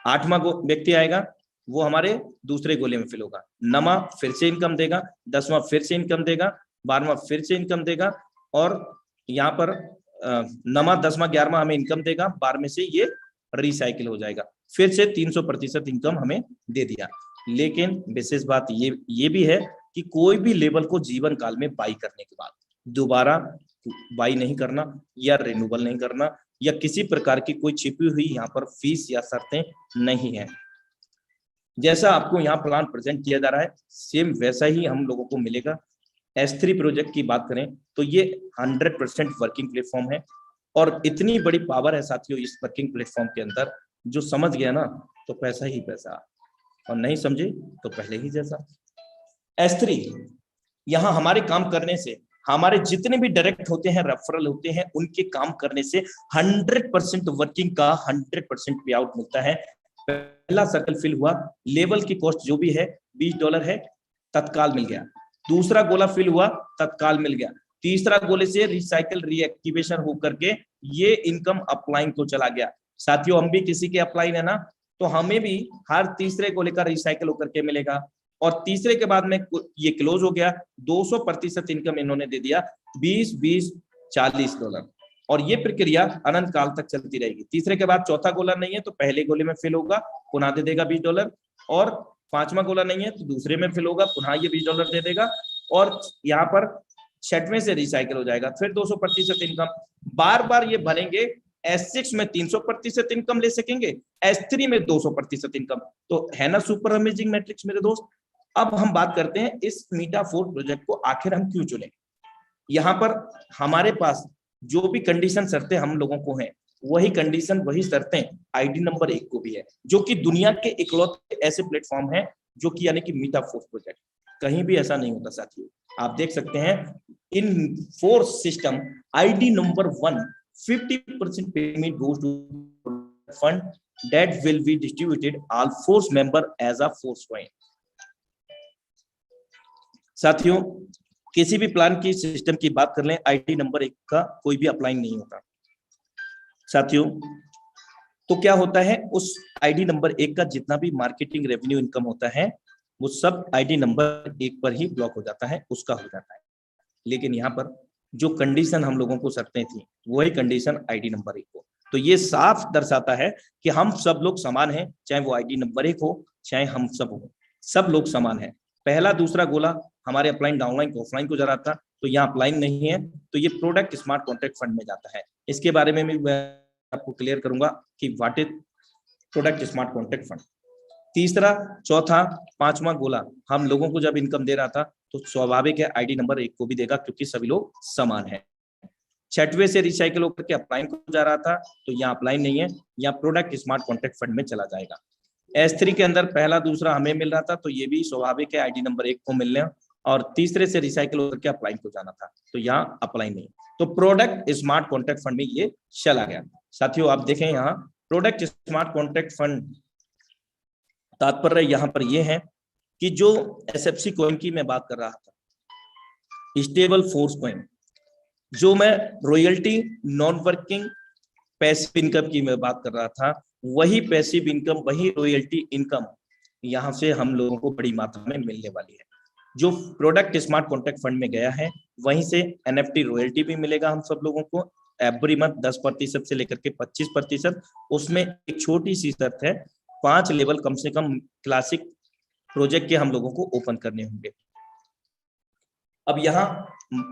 8वां व्यक्ति आएगा वो हमारे दूसरे गोले में फिल होगा, 9वां फिर से इनकम देगा, 10वां फिर से इनकम देगा, 12वां फिर से इनकम देगा और यहाँ पर 9वां, 10वां, 11वां हमें इनकम देगा, 12वें से ये रिसाइकिल हो जाएगा, फिर से 300% इनकम हमें दे दिया। लेकिन विशेष बात ये भी है कि कोई भी लेवल को जीवन काल में बाई करने के बाद दोबारा बाई नहीं करना या रिन्यूअल नहीं करना या किसी प्रकार की कोई छिपी हुई यहाँ पर फीस या शर्तें नहीं है। जैसा आपको यहाँ प्लान प्रेजेंट किया जा रहा है सेम वैसा ही हम लोगों को मिलेगा। S3 प्रोजेक्ट की बात करें तो ये 100% वर्किंग प्लेटफॉर्म है और इतनी बड़ी पावर है साथियों इस वर्किंग प्लेटफॉर्म के अंदर, जो समझ गया ना तो पैसा ही पैसा, और नहीं समझे तो पहले ही जैसा। S3 यहाँ हमारे काम करने से, हमारे जितने भी डायरेक्ट होते हैं, रेफरल होते हैं, उनके काम करने से 100% वर्किंग का 100% पे आउट मिलता है। पहला सर्कल फिल हुआ, लेवल की कॉस्ट जो भी है $20 है, तत्काल मिल गया। दूसरा गोला फिल हुआ, तत्काल मिल गया। तीसरा गोले से रिसाइकल रीएक्टिवेशन होकर के ये इनकम अपलाइन को चला गया। साथियों हम भी किसी के अपलाइन है ना, तो हमें भी हर तीसरे गोले का रिसाइकल होकर के मिलेगा और तीसरे के बाद में ये क्लोज हो गया, 200% इनकम इन्होंने दे दिया, 20, 20, $40 और ये प्रक्रिया अनंत काल तक चलती रहेगी। तीसरे के बाद चौथा गोला नहीं है तो पहले गोले में फिल होगा, पुनः दे देगा $20 और पांचवा गोला नहीं है तो दूसरे में फिल होगा, पुनः ये $20 दे देगा और यहाँ पर छठवें से रिसाइकिल हो जाएगा, फिर 200% इनकम। बार बार ये भरेंगे, S6 में 300% इनकम ले सकेंगे, S3 में 200% इनकम। तो है ना सुपर अमेजिंग मैट्रिक्स मेरे दोस्त। अब हम बात करते हैं इस मीटा4 प्रोजेक्ट को आखिर हम क्यों चुने। यहाँ पर हमारे पास जो भी कंडीशन शर्तें हम लोगों को हैं, वही कंडीशन वही शर्तें आईडी नंबर 1 को भी है, जो कि दुनिया के इकलौते ऐसे प्लेटफॉर्म है जो कि यानी कि मीटा4 प्रोजेक्ट, कहीं भी ऐसा नहीं होता साथियों। आप देख सकते हैं in force system ID number 1 50% payment goes to fund that will be distributed all force member as a force coin. साथियों किसी भी प्लान की सिस्टम की बात कर लें, आईडी नंबर 1 का कोई भी अप्लाई नहीं होता साथियों। तो क्या होता है, उस आईडी नंबर 1 का जितना भी मार्केटिंग रेवेन्यू इनकम होता है वो सब आईडी नंबर 1 पर ही ब्लॉक हो जाता है, उसका हो जाता है। लेकिन यहाँ पर जो कंडीशन हम लोगों को शर्तें थी वही कंडीशन आईडी नंबर 1 को। तो ये साफ दर्शाता है कि हम सब लोग समान हैं, चाहे वो आईडी नंबर 1 हो चाहे हम सब हो, सब लोग समान हैं। पहला दूसरा गोला हमारे अपलाइन डाउनलाइन ऑफलाइन को जा रहा था, तो यहाँ अपलाइन नहीं है, तो ये प्रोडक्ट स्मार्ट कॉन्ट्रैक्ट फंड में जाता है। इसके बारे में मैं आपको क्लियर करूंगा कि what is product smart contract fund. तीसरा चौथा पांचवा गोला हम लोगों को जब इनकम दे रहा था तो स्वाभाविक है आईडी नंबर 1 को भी देगा क्योंकि सभी लोग समान हैं। छठवें से रिसाइकिल होकर के अपलाइन को जा रहा था, तो यहाँ अपलाइन नहीं है, यहाँ प्रोडक्ट स्मार्ट कॉन्ट्रैक्ट फंड में चला जाएगा। S3 के अंदर पहला दूसरा हमें मिल रहा था, तो ये भी स्वाभाविक है आईडी नंबर 1 को मिलने, और तीसरे से रिसाइकिल होकर के अपलाइन को जाना था, तो यहाँ अपलाइन नहीं, तो प्रोडक्ट स्मार्ट कॉन्ट्रैक्ट फंड में ये चला गया। साथियों आप देखें यहाँ प्रोडक्ट स्मार्ट कॉन्ट्रैक्ट फंड तात्पर्य यहाँ पर यह है कि जो SFC कॉइन की मैं बात कर रहा था, स्टेबल फोर्स कॉइन, जो मैं royalty non working passive income की मैं बात कर रहा था, वही पैसिव इनकम वही रॉयल्टी इनकम यहाँ से हम लोगों को बड़ी मात्रा में मिलने वाली है। जो प्रोडक्ट स्मार्ट कॉन्ट्रैक्ट फंड में गया है वहीं से NFT रॉयल्टी भी मिलेगा हम सब लोगों को एवरी मंथ 10% से लेकर के 25%। उसमें एक छोटी सी शर्त है, 5 लेवल कम से कम क्लासिक प्रोजेक्ट के हम लोगों को ओपन करने होंगे। अब यहाँ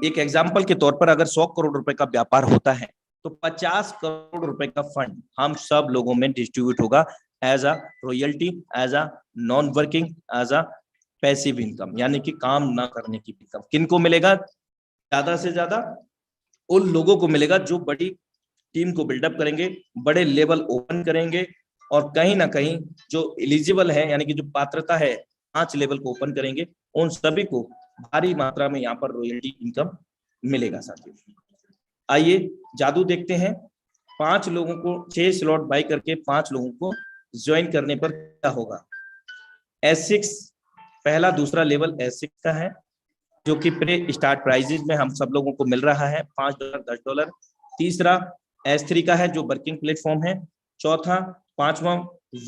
एक एग्जांपल के तौर पर अगर 100 करोड़ रुपए का व्यापार होता है तो 50 करोड़ रुपए का फंड हम सब लोगों में डिस्ट्रीब्यूट होगा as a royalty, as a non working, as a passive income, यानी कि काम ना करने की इनकम। किनको मिलेगा? ज्यादा से ज्यादा उन लोगों को मिलेगा जो बड़ी टीम को बिल्डअप करेंगे, बड़े लेवल ओपन करेंगे, और कहीं ना कहीं जो एलिजिबल है यानी कि जो पात्रता है 5 लेवल को ओपन करेंगे, उन सभी को भारी मात्रा में यहाँ पर रॉयल्टी इनकम मिलेगा। साथियों आइए जादू देखते हैं, 5 लोगों को 6 स्लॉट बाई करके 5 लोगों को ज्वाइन करने पर क्या होगा। S6 पहला दूसरा लेवल S6 का है जो कि प्रे स्टार्ट प्राइजेज में हम सब लोगों को मिल रहा है $5 $10। तीसरा S3 का है जो वर्किंग प्लेटफॉर्म है। चौथा पांचवा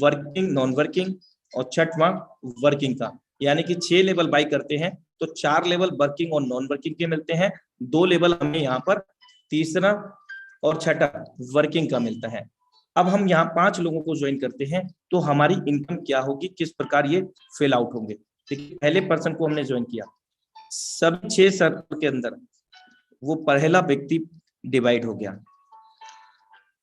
वर्किंग नॉन वर्किंग और छठवां वर्किंग का, यानी कि 6 लेवल बाई करते हैं तो 4 लेवल वर्किंग और नॉन वर्किंग के मिलते हैं, 2 लेवल हमें यहाँ पर तीसरा और छठा वर्किंग का मिलता है। अब हम यहाँ 5 लोगों को ज्वाइन करते हैं तो हमारी इनकम क्या होगी, किस प्रकार ये फिल आउट होंगे। देखिए पहले पर्सन को हमने ज्वाइन किया, सभी 6 सर्कल के अंदर वो पहला व्यक्ति डिवाइड हो गया,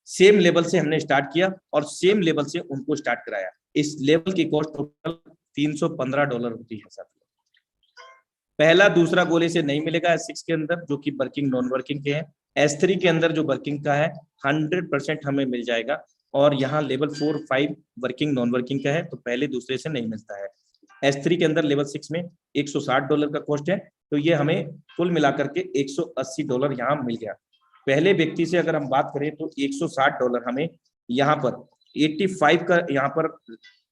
सेम लेवल से हमने स्टार्ट किया और सेम लेवल से उनको स्टार्ट कराया। इस लेवल की कॉस्ट टोटल $315 होती है। सर पहला दूसरा गोले से नहीं मिलेगा S6 के अंदर जो कि वर्किंग नॉन वर्किंग के हैं। S3 के अंदर जो वर्किंग का है 100% हमें मिल जाएगा, और यहाँ लेवल 4 5 वर्किंग नॉन वर्किंग का है तो पहले दूसरे से नहीं मिलता है। S3 के अंदर लेवल 6 में $160 का कॉस्ट है, तो ये हमें कुल मिलाकर के $180 यहाँ मिल गया। पहले व्यक्ति से अगर हम बात करें तो $160 हमें यहाँ पर 85 का यहाँ पर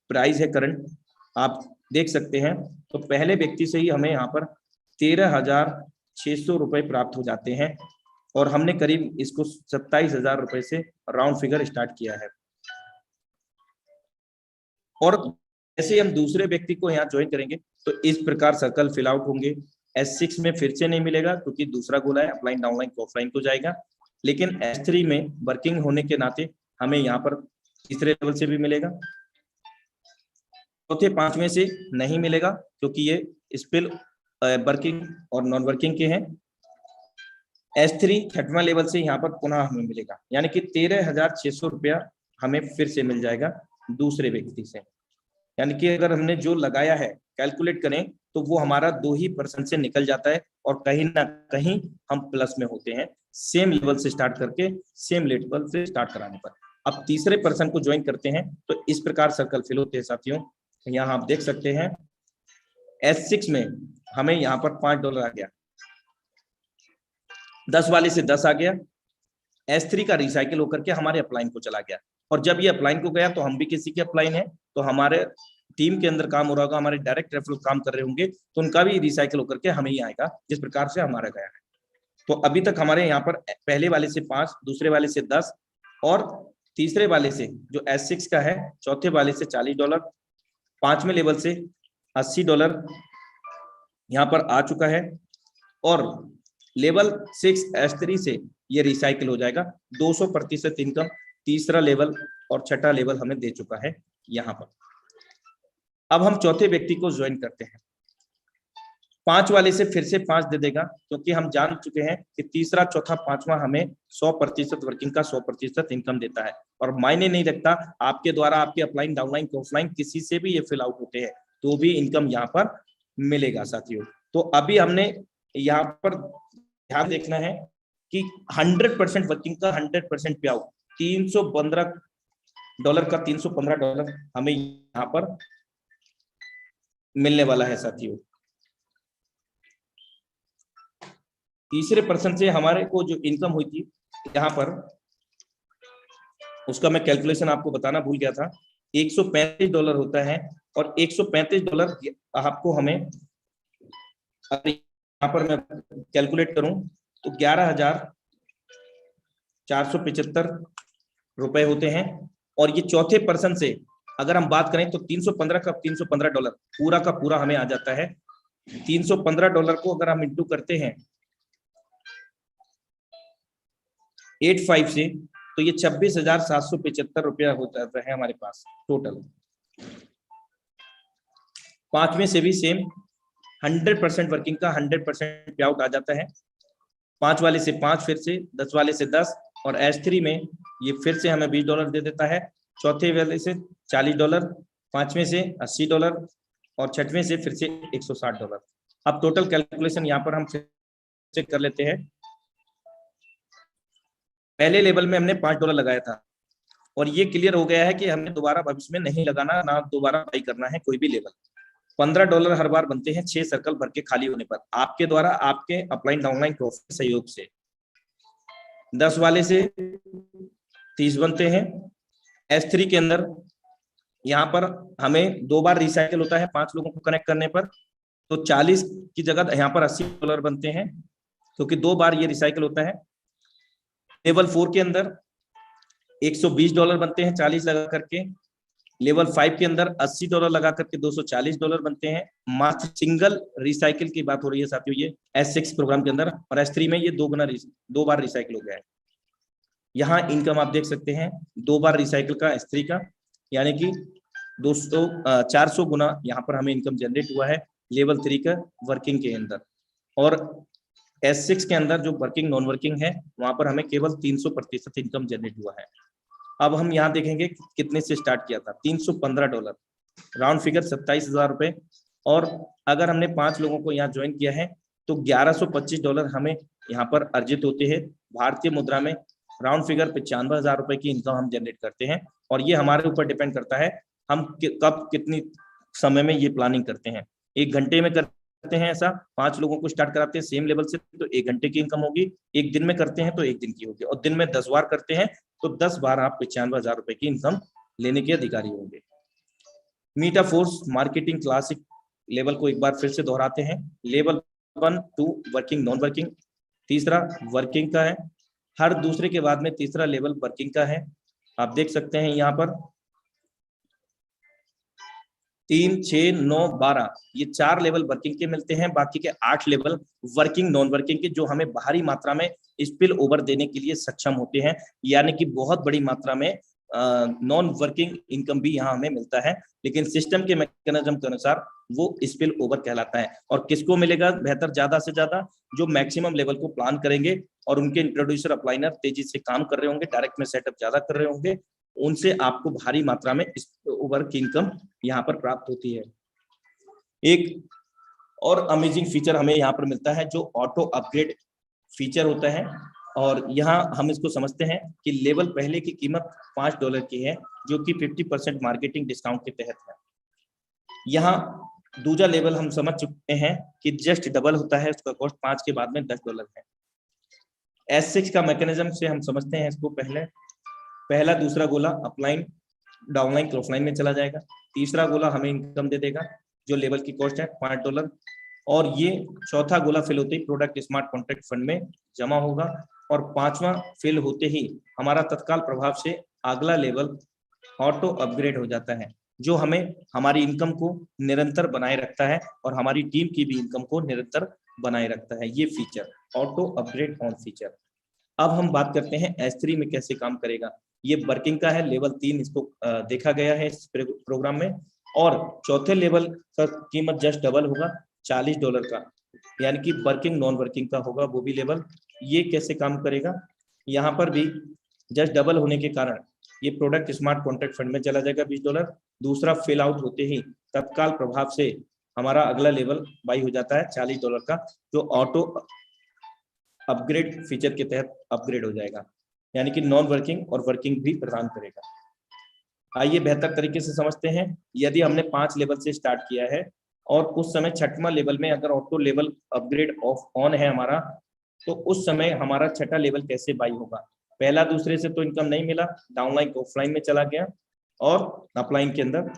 प्राइस है करंट, आप देख सकते हैं। तो पहले व्यक्ति से ही हमें यहाँ पर 13,600 रुपए प्राप्त हो जाते हैं, और हमने करीब इसको 27,000 रुपए से राउंड फिगर स्टार्ट किया है। और ऐसे हम दूसरे व्यक्ति को यहाँ ज्वाइन करेंगे तो इस प्रकार सर्कल फिल आउट होंगे। S6 में फिर से नहीं मिलेगा क्योंकि दूसरा गोला है, अपलाइन डाउनलाइन ऑफलाइन को जाएगा, लेकिन S3 में वर्किंग होने के नाते हमें यहाँ पर तीसरे लेवल से भी मिलेगा। चौथे पांचवें से नहीं मिलेगा क्योंकि ये स्पिल वर्किंग और नॉन वर्किंग के हैं। S3 छठवां लेवल से यहाँ पर पुनः हमें मिलेगा, यानी कि 13,600 रुपया हमें फिर से मिल जाएगा दूसरे व्यक्ति से। यानी कि अगर हमने जो लगाया है कैलकुलेट करें तो वो हमारा 2% से निकल जाता है और कहीं ना कहीं हम प्लस में होते हैं सेम लेवल से स्टार्ट करके, सेम लेवल से स्टार्ट कराने पर। अब तीसरे पर्सन को ज्वाइन करते हैं तो इस प्रकार सर्कल फिल होते हैं साथियों। यहाँ आप देख सकते हैं S6 में हमें यहाँ पर $5 आ गया, 10 वाले से 10 आ गया। S3 का रिसाइकिल होकर के हमारे अपलाइन को चला गया, और जब ये अपलाइन को गया तो हम भी किसी के अपलाइन है, तो हमारे टीम के अंदर काम हो रहा होगा, हमारे डायरेक्ट रेफरल काम कर रहे होंगे तो उनका भी रिसाइकिल होकर के हमें ही आएगा जिस प्रकार से हमारा गया है। तो अभी तक हमारे यहाँ पर पहले वाले से 5, दूसरे वाले से 10 और तीसरे वाले से जो S6 का है, चौथे वाले से $40, पांचवें लेवल से $80 यहाँ पर आ चुका है, और लेवल 6 S3 से ये रिसाइकिल हो जाएगा 200% इनकम तीसरा लेवल और छठा लेवल हमें दे चुका है यहाँ पर। अब हम चौथे व्यक्ति को ज्वाइन करते हैं, 5 वाले से फिर से 5 दे देगा क्योंकि हम जान चुके हैं कि तीसरा चौथा पांचवा हमें 100% वर्किंग का 100% इनकम देता है, और मायने नहीं रखता आपके द्वारा आपके अपलाइन डाउनलाइन ऑफलाइन किसी से भी ये फिल आउट होते हैं तो भी इनकम यहाँ पर मिलेगा साथियों। तो अभी हमने यहाँ पर ध्यान देखना है कि 100% वर्किंग का 100% पे आउट $315 का $315 हमें यहाँ पर मिलने वाला है साथियों। तीसरे पर्सन से हमारे को जो इनकम हुई थी यहाँ पर, उसका मैं कैलकुलेशन आपको बताना भूल गया था, $135 होता है, और $135 आपको हमें, यहाँ पर मैं कैलकुलेट करूं तो 11,475 रुपए होते हैं। और ये चौथे पर्सन से अगर हम बात करें तो 315 का $315 पूरा का पूरा हमें आ जाता है। $315 को अगर हम इंटू करते हैं 85 से तो ये 26,775 रुपया हो जाता है हमारे पास टोटल। पांचवें से भी सेम 100% वर्किंग का 100% पे आउट आ जाता है, 5 वाले से 5, फिर से 10 वाले से 10, और S3 में ये फिर से हमें $20 दे देता है, चौथे वाले से $40, पांचवें से $80 और छठवें से फिर से $160। अब टोटल कैलकुलेशन यहाँ पर हम चेक कर लेते हैं। पहले लेवल में हमने $5 लगाया था और ये क्लियर हो गया है कि हमें दोबारा भविष्य में नहीं लगाना, ना दोबारा बाई करना है कोई भी लेवल। $15 हर बार बनते हैं 6 सर्कल भर के खाली होने पर आपके द्वारा, आपके अपलाइन डाउनलाइन प्रोफिट सहयोग से। 10 वाले से 30 बनते हैं। S3 के अंदर यहाँ पर हमें 2 बार रिसाइकिल होता है 5 लोगों को कनेक्ट करने पर, तो 40 की जगह यहाँ पर $80 बनते हैं क्योंकि 2 बार ये रिसाइकिल होता है। लेवल 4 के अंदर $120 बनते हैं 40 लगा करके। लेवल 5 के अंदर $80 लगा करके $240 बनते हैं। मात्र सिंगल रिसाइकिल की बात हो रही है साथियों ये S6 प्रोग्राम के अंदर, और S3 में ये 2 बार रिसाइकिल हो गया है। यहाँ इनकम आप देख सकते हैं 2 बार रिसाइकिल का S3 का, यानी कि 400 गुना यहाँ पर हमें इनकम जनरेट हुआ है लेवल 3 का वर्किंग के अंदर। और S6 के अंदर जो वर्किंग नॉन वर्किंग है वहां पर हमें केवल 300% इनकम जनरेट हुआ है। अब हम यहाँ देखेंगे कितने से स्टार्ट किया था, $315, राउंड फिगर 27,000 रुपए। और अगर हमने 5 लोगों को यहाँ ज्वाइन किया है तो $1125 हमें यहाँ पर अर्जित होते हैं भारतीय मुद्रा में। राउंड फिगर 95,000 रुपए की इनकम हम जनरेट करते हैं, और ये हमारे ऊपर डिपेंड करता है हम कब कितनी समय में ये प्लानिंग करते हैं। 1 घंटे में करते हैं ऐसा, 5 लोगों को स्टार्ट कराते हैं सेम लेवल से तो 1 घंटे की इनकम होगी। 1 दिन में करते हैं तो 1 दिन की होगी, और दिन में 10 बार करते हैं तो 10 बार आप 95,000 रुपए की इनकम लेने के अधिकारी होंगे। मीटाफोर्स मार्केटिंग क्लासिक लेवल को एक बार फिर से दोहराते हैं। लेवल 1, 2 वर्किंग नॉन वर्किंग, तीसरा वर्किंग का है, हर दूसरे के बाद में तीसरा लेवल वर्किंग का है। आप देख सकते हैं यहाँ पर 3, 6, 9, 12 ये 4 लेवल वर्किंग के मिलते हैं, बाकी के 8 लेवल वर्किंग नॉन वर्किंग के जो हमें बाहरी मात्रा में स्पिल ओवर देने के लिए सक्षम होते हैं, यानी कि बहुत बड़ी मात्रा में नॉन वर्किंग इनकम भी यहाँ हमें मिलता है, लेकिन सिस्टम के मैकेनिज्म के अनुसार वो स्पिल ओवर कहलाता है। और किसको मिलेगा बेहतर ज्यादा से ज्यादा? जो मैक्सिमम लेवल को प्लान करेंगे और उनके इंट्रोड्यूसर अपलाइनर तेजी से काम कर रहे होंगे, डायरेक्ट में सेटअप ज्यादा कर रहे होंगे, उनसे आपको भारी मात्रा में ओवर की इनकम यहाँ पर प्राप्त होती है। एक और अमेजिंग फीचर हमें यहाँ पर मिलता है जो ऑटो अपग्रेड फीचर होता है, और यहाँ हम इसको समझते हैं कि लेवल पहले की कीमत $5 की है, जो कि 50% मार्केटिंग डिस्काउंट के तहत है। यहाँ दूसरा लेवल हम समझ चुके हैं कि जस्ट डबल होता है, उसका कॉस्ट 5 के बाद में $10 है। S6 का मैकेनिज्म से हम समझते हैं इसको, पहला दूसरा गोला अपलाइन डाउनलाइन क्रॉसलाइन में चला जाएगा, तीसरा गोला हमें इनकम दे देगा जो लेवल की कॉस्ट है $5, और ये चौथा गोला फिल होते ही प्रोडक्ट स्मार्ट कॉन्ट्रैक्ट फंड में जमा होगा, और पांचवा फिल होते ही हमारा तत्काल प्रभाव से अगला लेवल ऑटो अपग्रेड हो जाता है, जो हमें हमारी इनकम को निरंतर बनाए रखता है और हमारी टीम की भी इनकम को निरंतर बनाए रखता है। ये feature auto upgrade on feature. अब हम बात करते हैं S3 में कैसे काम करेगा। ये वर्किंग का है, लेवल 3 इसको देखा गया है इस प्रोग्राम में, और चौथे लेवल का कीमत जस्ट डबल होगा $40 का, यानी कि वर्किंग नॉन वर्किंग का होगा वो भी लेवल। ये कैसे काम करेगा? यहाँ पर भी जस्ट डबल होने के कारण ये प्रोडक्ट स्मार्ट कॉन्ट्रैक्ट फंड में चला जाएगा $20। दूसरा फिल आउट होते ही तत्काल प्रभाव से हमारा अगला लेवल बाई हो जाता है $40 का, जो ऑटो अपग्रेड फीचर के तहत अपग्रेड हो जाएगा, यानी कि नॉन वर्किंग और वर्किंग भी प्रदान करेगा। आइए बेहतर तरीके से समझते हैं। यदि हमने 5 लेवल से स्टार्ट किया है और उस समय 6वां लेवल में अगर auto level upgrade of on है हमारा, तो उस समय हमारा 6ठा लेवल कैसे बाई होगा? पहला दूसरे से तो इनकम नहीं मिला, डाउनलाइन ऑफलाइन में चला गया और अपलाइन के अंदर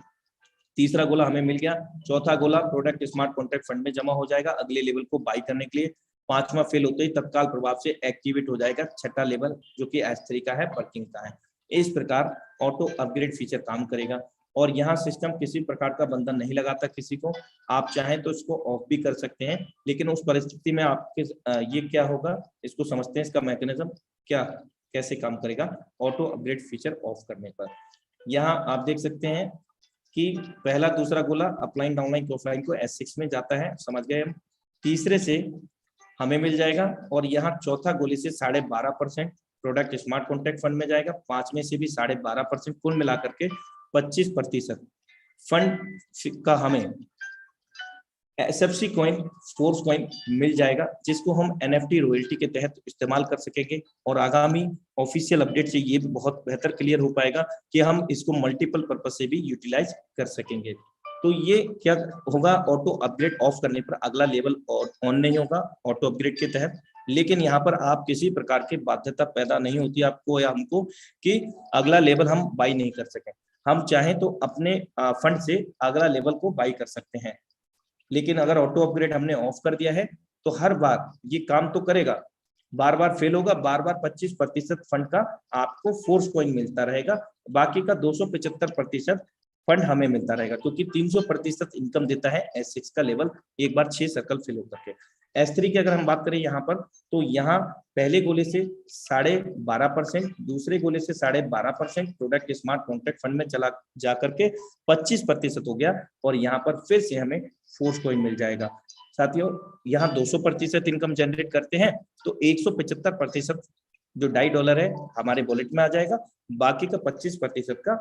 तीसरा गोला हमें मिल गया, चौथा गोला प्रोडक्ट स्मार्ट कॉन्ट्रैक्ट फंड में जमा हो जाएगा अगले लेवल को बाई करने के लिए, पांचवा फेल होते ही तत्काल प्रभाव से एक्टिवेट हो जाएगा 6ठा लेवल जो कि S3 का है, वर्किंग का है। इस प्रकार ऑटो अपग्रेड फीचर काम करेगा, और यहाँ सिस्टम किसी प्रकार का बंधन नहीं लगाता किसी को। आप चाहें तो इसको ऑफ भी कर सकते हैं, लेकिन उस परिस्थिति में आपके ये क्या होगा इसको समझते हैं, इसका मैकेनिज्म क्या कैसे काम करेगा ऑटो अपग्रेड फीचर ऑफ करने पर। यहाँ आप देख सकते हैं कि पहला दूसरा गोला अपलाइन डाउनलाइन ऑफलाइन को S6 में जाता है, समझ गए हम। तीसरे से हमें मिल जाएगा, और यहाँ चौथा गोले से 12.5% प्रोडक्ट स्मार्ट कॉन्ट्रैक्ट फंड में जाएगा, पांचवें से भी 12.5%, कुल मिलाकर के 25% फंड का हमें SFC कॉइन फोर्स कॉइन मिल जाएगा, जिसको हम NFT रॉयल्टी के तहत इस्तेमाल कर सकेंगे। और आगामी ऑफिशियल अपडेट से ये भी बहुत बेहतर क्लियर हो पाएगा कि हम इसको मल्टीपल पर्पस से भी यूटिलाइज कर सकेंगे। तो ये क्या होगा, ऑटो अपग्रेड ऑफ करने पर अगला लेवल ऑन नहीं होगा ऑटो अपग्रेड के तहत, लेकिन यहाँ पर आप किसी प्रकार की बाध्यता पैदा नहीं होती आपको या हमको कि अगला लेवल हम बाई नहीं कर सकें। हम चाहें तो अपने फंड से अगला लेवल को बाई कर सकते हैं, लेकिन अगर ऑटो अपग्रेड हमने ऑफ कर दिया है तो हर बार ये काम तो करेगा, बार बार फेल होगा, बार बार 25% फंड का आपको फोर्स कॉइन मिलता रहेगा, बाकी का 275% फंड हमें मिलता रहेगा, क्योंकि 300% इनकम देता है S6 का लेवल एक बार 6 सर्कल फिल होकर के। S3 की अगर हम बात करें यहाँ पर, तो यहाँ पहले गोले से 12.5%, दूसरे गोले से 12.5% प्रोडक्ट स्मार्ट कॉन्ट्रैक्ट फंड में चला जा करके 25% हो गया, और यहाँ पर फिर से हमें फोर्स कॉइन मिल जाएगा। साथियों, यहाँ 200% इनकम जनरेट करते हैं तो 175% जो $2.5 है हमारे वॉलेट में आ जाएगा, बाकी का 25% का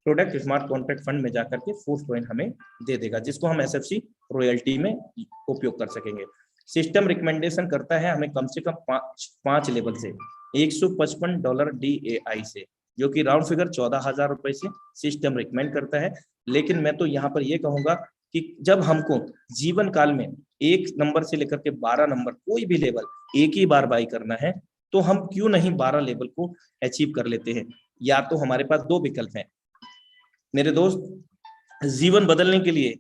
प्रोडक्ट स्मार्ट कॉन्ट्रैक्ट फंड में जाकर के फोर्स कॉइन हमें दे देगा, जिसको हम SFC रॉयल्टी में उपयोग कर सकेंगे। सिस्टम रिकमेंडेशन करता है हमें कम से कम 5 लेवल से $155 DAI से, जो कि राउंड फिगर 14,000 रुपए से सिस्टम रिकमेंड करता है। लेकिन मैं तो यहाँ पर ये कहूंगा कि जब हमको जीवन काल में 1 नंबर से लेकर के 12 नंबर कोई भी लेवल एक ही बार बाई करना है, तो हम क्यों नहीं 12 लेवल को अचीव कर लेते हैं। या तो हमारे पास 2 विकल्प हैं मेरे दोस्त, जीवन बदलने के लिए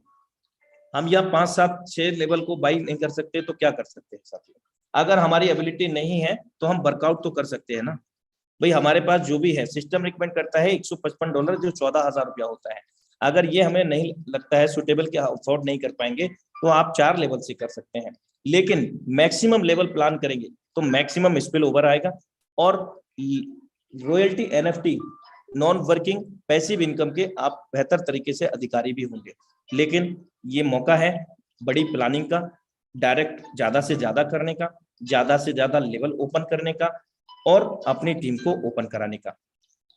हम या 5, 7, 6 लेवल को बाई नहीं कर सकते तो क्या कर सकते हैं साथियों? अगर हमारी एबिलिटी नहीं है तो हम वर्कआउट तो कर सकते हैं ना भाई। हमारे पास जो भी है सिस्टम रिकमेंड करता है $155 जो 14,000 रुपया होता है। अगर ये हमें नहीं लगता है सुटेबल कि अफोर्ड नहीं कर पाएंगे, तो आप 4 लेवल से कर सकते हैं, लेकिन मैक्सिमम लेवल प्लान करेंगे तो मैक्सिमम स्पिल ओवर आएगा, और royalty NFT non working passive income के आप बेहतर तरीके से अधिकारी भी होंगे। लेकिन ये मौका है बड़ी प्लानिंग का, डायरेक्ट ज्यादा से ज्यादा करने का, ज्यादा से ज्यादा लेवल ओपन करने का और अपनी टीम को ओपन कराने का,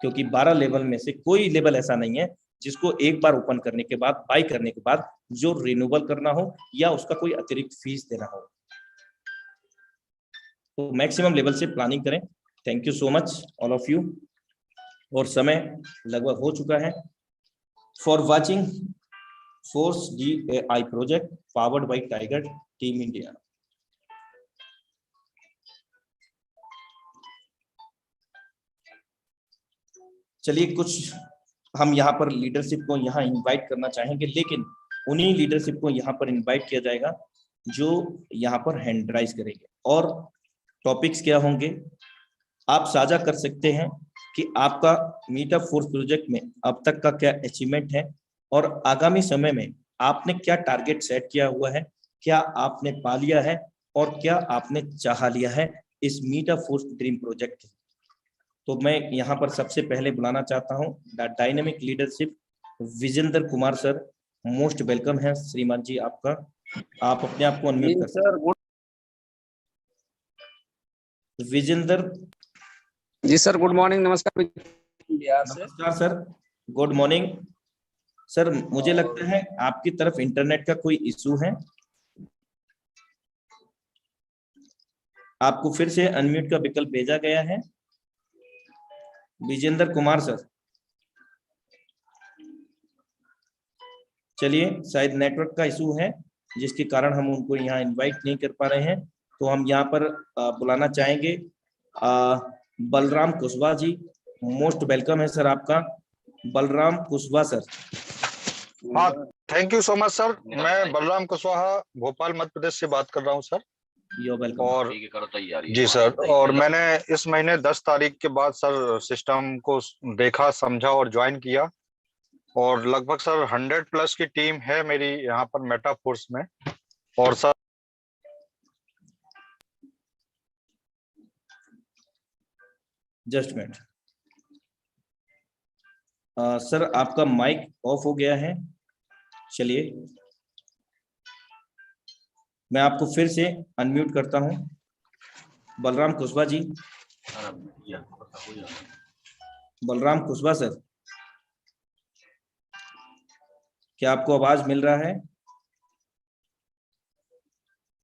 क्योंकि 12 लेवल में से कोई लेवल ऐसा नहीं है जिसको एक बार ओपन करने के बाद, बाई करने के बाद जो रिन्यूअल करना हो या उसका कोई अतिरिक्त फीस देना हो। तो मैक्सिमम लेवल से प्लानिंग करें। Thank you so much all of you. और समय लगभग हो चुका है। For watching force GAI project powered by Tiger Team India. चलिए कुछ हम यहाँ पर लीडरशिप को यहाँ इनवाइट करना चाहेंगे, लेकिन उन्हीं लीडरशिप को यहाँ पर इनवाइट किया जाएगा जो यहाँ पर हैंड राइज करेंगे। और टॉपिक्स क्या होंगे आप साझा कर सकते हैं कि आपका मीटअप फोर्स प्रोजेक्ट में अब तक का क्या अचीवमेंट है और आगामी समय में आपने क्या टारगेट सेट किया हुआ है, क्या आपने पा लिया है और क्या आपने चाह लिया है इस मीटअप फोर्स ड्रीम प्रोजेक्ट। तो मैं यहाँ पर सबसे पहले बुलाना चाहता हूँ the dynamic leadership Vijendra Kumar sir. Most welcome है श्रीमान जी आपका, आप अपने आप को अनम्यूट कर सकते हैं। विजेंद्र जी सर, गुड मॉर्निंग। नमस्कार। नमस्कार सर, गुड मॉर्निंग सर। मुझे लगता है आपकी तरफ इंटरनेट का कोई इशू है, आपको फिर से अनम्यूट का विकल्प भेजा गया है। विजेंद्र कुमार सर, चलिए शायद नेटवर्क का इशू है जिसके कारण हम उनको यहाँ इनवाइट नहीं कर पा रहे हैं। तो हम यहाँ पर बुलाना चाहेंगे बलराम कुशवाहा जी। मोस्ट वेलकम है सर आपका, बलराम कुशवाहा सर। हाँ, thank you so much sir. मैं बलराम कुशवाहा भोपाल मध्य प्रदेश से बात कर रहा हूँ सर। और जी सर, और मैंने इस महीने 10 तारीख के बाद सर सिस्टम को देखा, समझा और ज्वाइन किया। और लगभग सर 100+ की टीम है मेरी यहाँ पर मेटा फोर्स में। और सर जस्ट मिनट सर, आपका माइक ऑफ हो गया है। चलिए मैं आपको फिर से अनम्यूट करता हूं। बलराम कुशवाहा जी, बलराम कुशवाहा सर, क्या आपको आवाज मिल रहा है?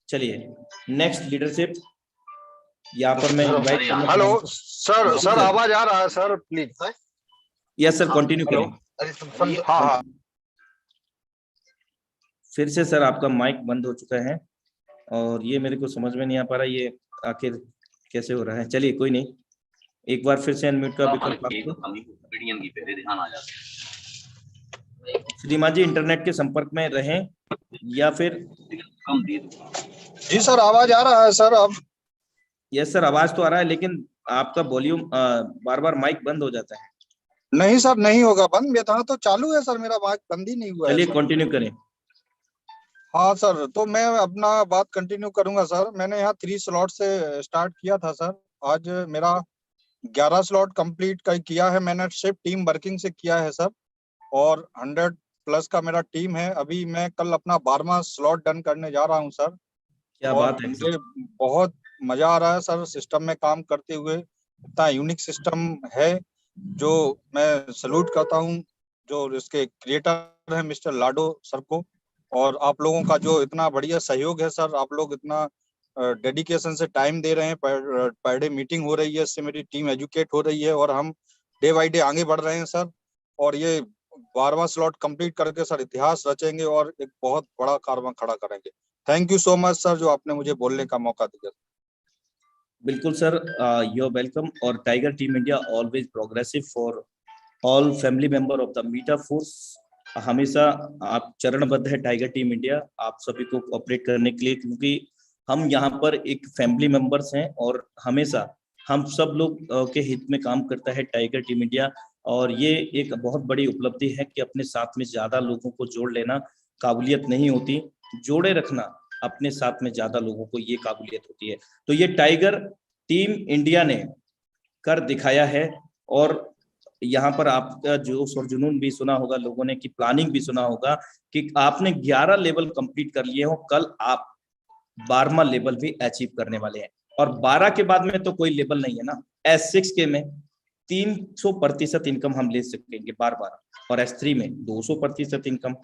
चलिए नेक्स्ट लीडरशिप यहाँ पर मैं इनवाइट करना। हेलो सर, सर आवाज आ रहा है sir, please. Yes sir, continue करें। हाँ, फिर से सर आपका माइक बंद हो चुका है और ये मेरे को समझ में नहीं आ पा रहा ये आखिर कैसे हो रहा है। चलिए कोई नहीं, एक बार फिर से अनम्यूट का विकल्प आपको। श्रीमान जी इंटरनेट के संपर्क में रहें या फिर। जी सर, आवाज आ रहा है सर अब। यस सर, आवाज तो आ रहा है लेकिन आपका वॉल्यूम बार बार माइक बंद हो जाता है। नहीं सर, नहीं होगा बंद, मेरा तो चालू है सर, मेरा माइक बंद ही नहीं हुआ है। चलिए कंटिन्यू करें। हाँ सर, तो मैं अपना बात कंटिन्यू करूंगा सर। मैंने यहाँ 3 स्लॉट से स्टार्ट किया था सर। आज मेरा 11 स्लॉट कंप्लीट किया है मैंने, सिर्फ टीम वर्किंग से किया है सर। और 100+ का मेरा टीम है। अभी मैं कल अपना 12वां स्लॉट डन करने जा रहा हूँ सर। क्या और बात है मुझे बहुत मजा आ रहा है सर सिस्टम में काम करते हुए। इतना यूनिक सिस्टम है जो मैं सैल्यूट करता हूँ जो इसके क्रिएटर है मिस्टर लाडो सर को। और आप लोगों का जो इतना बढ़िया सहयोग है सर, आप लोग इतना डेडिकेशन से टाइम दे रहे हैं। पर डे मीटिंग हो रही है, इससे मेरी टीम एजुकेट हो रही है और हम डे बाय डे आगे बढ़ रहे हैं सर। और ये 12वां स्लॉट कंप्लीट करके सर इतिहास रचेंगे और एक बहुत बड़ा कारवां खड़ा करेंगे। Thank you so much sir जो आपने मुझे बोलने का मौका दिया। बिल्कुल सर, यू आर वेलकम। और Tiger Team India always progressive for all family member of the Meta Force. हमेशा आप चरणबद्ध है टाइगर टीम इंडिया आप सभी को ऑपरेट करने के लिए, क्योंकि हम यहाँ पर एक फैमिली मेंबर्स हैं और हमेशा हम सब लोग के हित में काम करता है टाइगर टीम इंडिया। और ये एक बहुत बड़ी उपलब्धि है कि अपने साथ में ज्यादा लोगों को जोड़ लेना काबिलियत नहीं होती, जोड़े रखना अपने साथ में ज्यादा लोगों को ये काबिलियत होती है। तो ये टाइगर टीम इंडिया ने कर दिखाया है और यहाँ पर आपका जोश और जुनून भी सुना होगा लोगों ने, कि प्लानिंग भी सुना होगा कि आपने 11 लेवल कंप्लीट कर लिए हो, कल आप 12वां लेवल भी अचीव करने वाले हैं। और 12 के बाद में तो कोई लेवल नहीं है ना। S6 के में 300% इनकम हम ले सकेंगे बार बार, और S3 में 200% इनकम।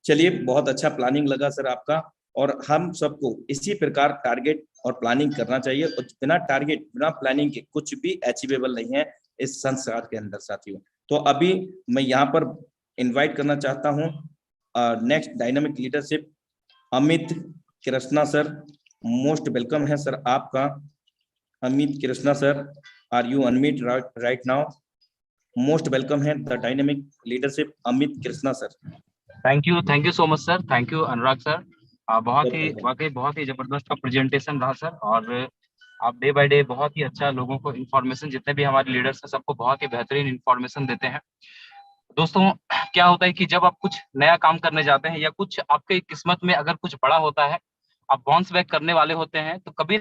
चलिए, बहुत अच्छा प्लानिंग लगा सर आपका, और हम सबको इसी प्रकार टारगेट और प्लानिंग करना चाहिए। और बिना टारगेट, बिना प्लानिंग के कुछ भी अचीवेबल नहीं है इस संसार के अंदर साथियों। तो अभी मैं यहाँ पर इनवाइट करना चाहता हूँ next dynamic leadership Amit Krishna sir. Most welcome है सर आपका। Amit Krishna sir, are you unmute right now? Most welcome है the dynamic leadership Amit Krishna sir. Thank you so much sir. Thank you Anurag sir. वाकई बहुत ही जबरदस्त का प्रेजेंटेशन रहा सर। और आप डे बाय डे बहुत ही अच्छा लोगों को इन्फॉर्मेशन, जितने भी हमारे लीडर्स हैं सबको बहुत ही बेहतरीन इन्फॉर्मेशन देते हैं। दोस्तों, क्या होता है कि जब आप कुछ नया काम करने जाते हैं या कुछ आपके किस्मत में अगर कुछ बड़ा होता है, आप बाउंस बैक करने वाले होते हैं, तो कभी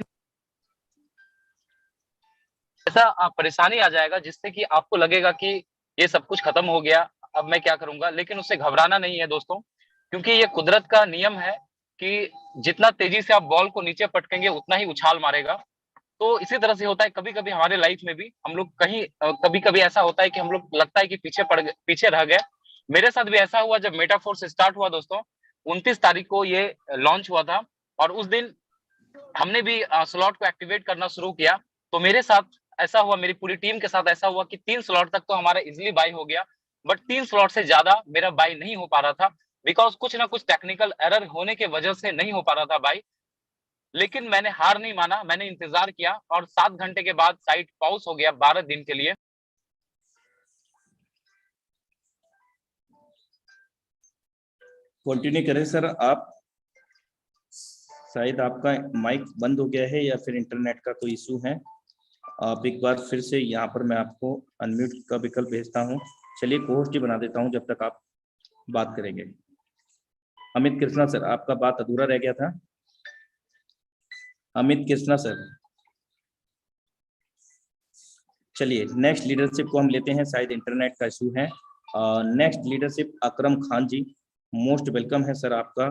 ऐसा परेशानी आ जाएगा जिससे कि आपको लगेगा कि ये सब कुछ खत्म हो गया, अब मैं क्या करूंगा। लेकिन उससे घबराना नहीं है दोस्तों, क्योंकि ये कुदरत का नियम है कि जितना तेजी से आप बॉल को नीचे पटकेंगे उतना ही उछाल मारेगा। तो इसी तरह से होता है कभी कभी हमारे लाइफ में भी। हम लोग कहीं कभी कभी ऐसा होता है कि हम लोग लगता है कि पीछे रह गए। मेरे साथ भी ऐसा हुआ जब मेटाफोर्स स्टार्ट हुआ दोस्तों। 29 तारीख को ये लॉन्च हुआ था, और उस दिन हमने भी स्लॉट को एक्टिवेट करना शुरू किया। तो मेरे साथ ऐसा हुआ, मेरी पूरी टीम के साथ ऐसा हुआ कि 3 स्लॉट तक तो हमारा इजिली बाई हो गया, बट 3 स्लॉट से ज्यादा मेरा बाई नहीं हो पा रहा था, बिकॉज कुछ ना कुछ टेक्निकल एरर होने के वजह से नहीं हो पा रहा था बाई। लेकिन मैंने हार नहीं माना, मैंने इंतजार किया, और 7 घंटे के बाद साइट पॉज हो गया 12 दिन के लिए। कंटिन्यू करें सर आप। शायद आपका माइक बंद हो गया है या फिर इंटरनेट का कोई इशू है। आप एक बार फिर से यहाँ पर मैं आपको अनम्यूट का विकल्प भेजता हूँ। चलिए, होस्ट ही बना देता हूँ जब तक आप बात करेंगे। अमित कृष्णा सर, आपका बात अधूरा रह गया था। अमित कृष्णा सर, चलिए नेक्स्ट लीडरशिप को हम लेते हैं, शायद इंटरनेट का इशू है। नेक्स्ट लीडरशिप अकरम खान जी। मोस्ट वेलकम है सर आपका,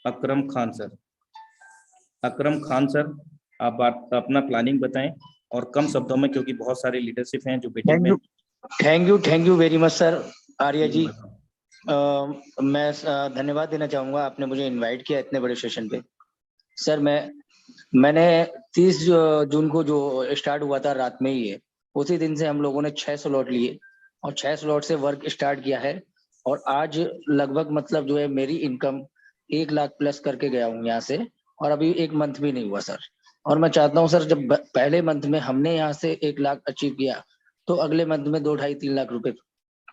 अकरम खान सर। अकरम खान सर, आप अपना प्लानिंग बताएं, और कम शब्दों में, क्योंकि बहुत सारे लीडरशिप हैं जो मीटिंग में। Thank you very much sir Arya ji. मैं धन्यवाद देना चाहूंगा, आपने मुझे इनवाइट किया इतने बड़े सेशन पे। सर मैंने 30 जून को जो स्टार्ट हुआ था रात में ही है, उसी दिन से हम लोगों ने 6 स्लॉट लिए और 6 स्लॉट से वर्क स्टार्ट किया है। और आज लगभग मतलब जो है मेरी इनकम 1 लाख प्लस करके गया हूँ यहाँ से, और अभी 1 मंथ भी नहीं हुआ सर। और मैं चाहता हूँ सर, जब पहले मंथ में हमने यहाँ से 1 लाख अचीव किया, तो अगले मंथ में 2, 2.5, 3 लाख रुपए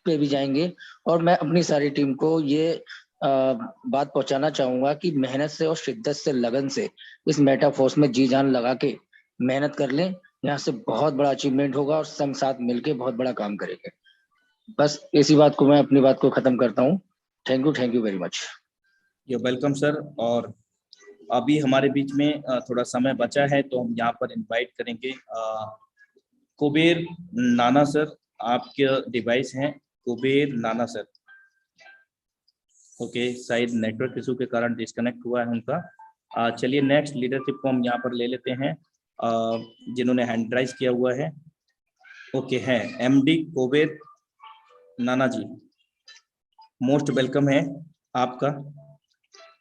पे भी जाएंगे। और मैं अपनी सारी टीम को ये बात पहुंचाना चाहूंगा कि मेहनत से और शिद्दत से, लगन से इस मेटाफोर्स में जी जान लगा के मेहनत कर लें। यहाँ से बहुत बड़ा अचीवमेंट होगा और संग साथ मिलके बहुत बड़ा काम करेंगे। बस इसी बात को, मैं अपनी बात को खत्म करता हूँ। Thank you very much. You welcome sir. और अभी हमारे बीच में थोड़ा समय बचा है, तो हम यहाँ पर इनवाइट करेंगे कुबेर नाना सर। आपके डिवाइस हैं कुबेर नाना सर। ओके, शायद नेटवर्क इशू के कारण डिस्कनेक्ट हुआ है उनका। चलिए, नेक्स्ट लीडरशिप को हम यहाँ पर ले लेते हैं, जिन्होंने हैंड राइज किया हुआ है। ओके, हैं MD कुबेर नाना जी। मोस्ट वेलकम है आपका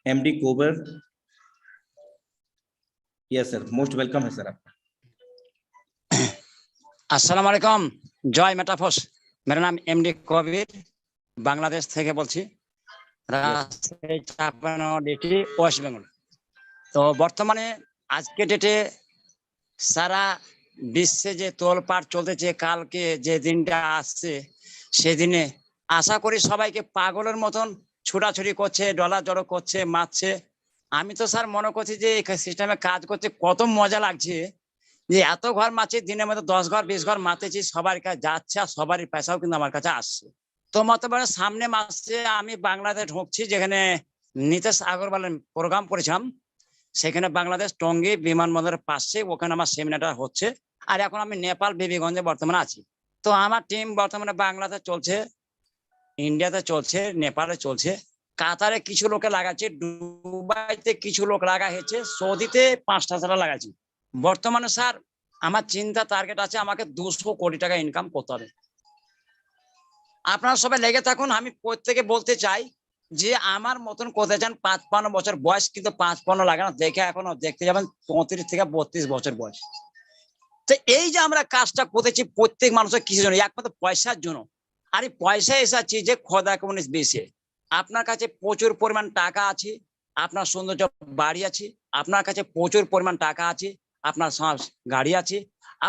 MD Kuber. Yes sir, most welcome है सर आपका। আসসালামু আলাইকুম, জয় মেটাফোর্স। मेरा नाम MD কবির, বাংলাদেশ থেকে বলছি, রাজশাহী চাপানডিটি, ওয়েস্ট বেঙ্গল। তো বর্তমানে আজকে ডেটে সারা বিশ্বে যে তোলপাড় চলতেছে, কালকে যে দিনটা আসছে সেদিনে আশা করি সবাইকে পাগলের মতন ছুটাছুটি করছে, ডলার জড়ো করছে, মারছে। আমি তো স্যার মনে করছি যে এই সিস্টেমে কাজ করতে কত মজা লাগছে, যে এত ঘর মারছি, দিনের মধ্যে 10 ঘর 20 ঘর মারতেছি, সবার কাছে যাচ্ছে আর সবারই পয়সাও কিন্তু আমার কাছে আসছে। তো মতবারে সামনে মাসে আমি বাংলাদেশ ঢুকছি, যেখানে নীতিশ আগরওয়ালের প্রোগ্রাম করেছিলাম, সেখানে বাংলাদেশ টঙ্গী বিমানবন্দরের পাশে, ওখানে আমার সেমিনারটা হচ্ছে। আর এখন আমি নেপাল বিবিগঞ্জে বর্তমানে আছি। তো আমার টিম বর্তমানে বাংলাতে চলছে, ইন্ডিয়াতে চলছে, নেপালে চলছে, কাতারে কিছু লোকে লাগাচ্ছে, দুবাইতে কিছু লোক লাগা হয়েছে, সৌদিতে 5টা ছাড়া লাগাচ্ছি। বর্তমানে স্যার আমার চিন্তা টার্গেট আছে, আমাকে 200 কোটি টাকা ইনকাম করতে হবে। আপনারা সবাই লেগে থাকুন। আমি প্রত্যেকে বলতে চাই যে আমার মতন করতে চান 55 বছর বয়স, কিন্তু 55 লাগে না, দেখে এখনো দেখতে যাবেন 35 থেকে 32 বছর বয়স। তো এই যে আমরা কাজটা করতেছি প্রত্যেক মানুষের কিসের জন্য? একমাত্র পয়সার জন্য। আর এই পয়সা এসেছে যে খোদা কমিউনিস্ট বেশি। আপনার কাছে প্রচুর পরিমাণ টাকা আছে, আপনার সৌন্দর্য বাড়ি আছে, আপনার কাছে প্রচুর পরিমাণ টাকা আছে, আপনার গাড়ি আছে,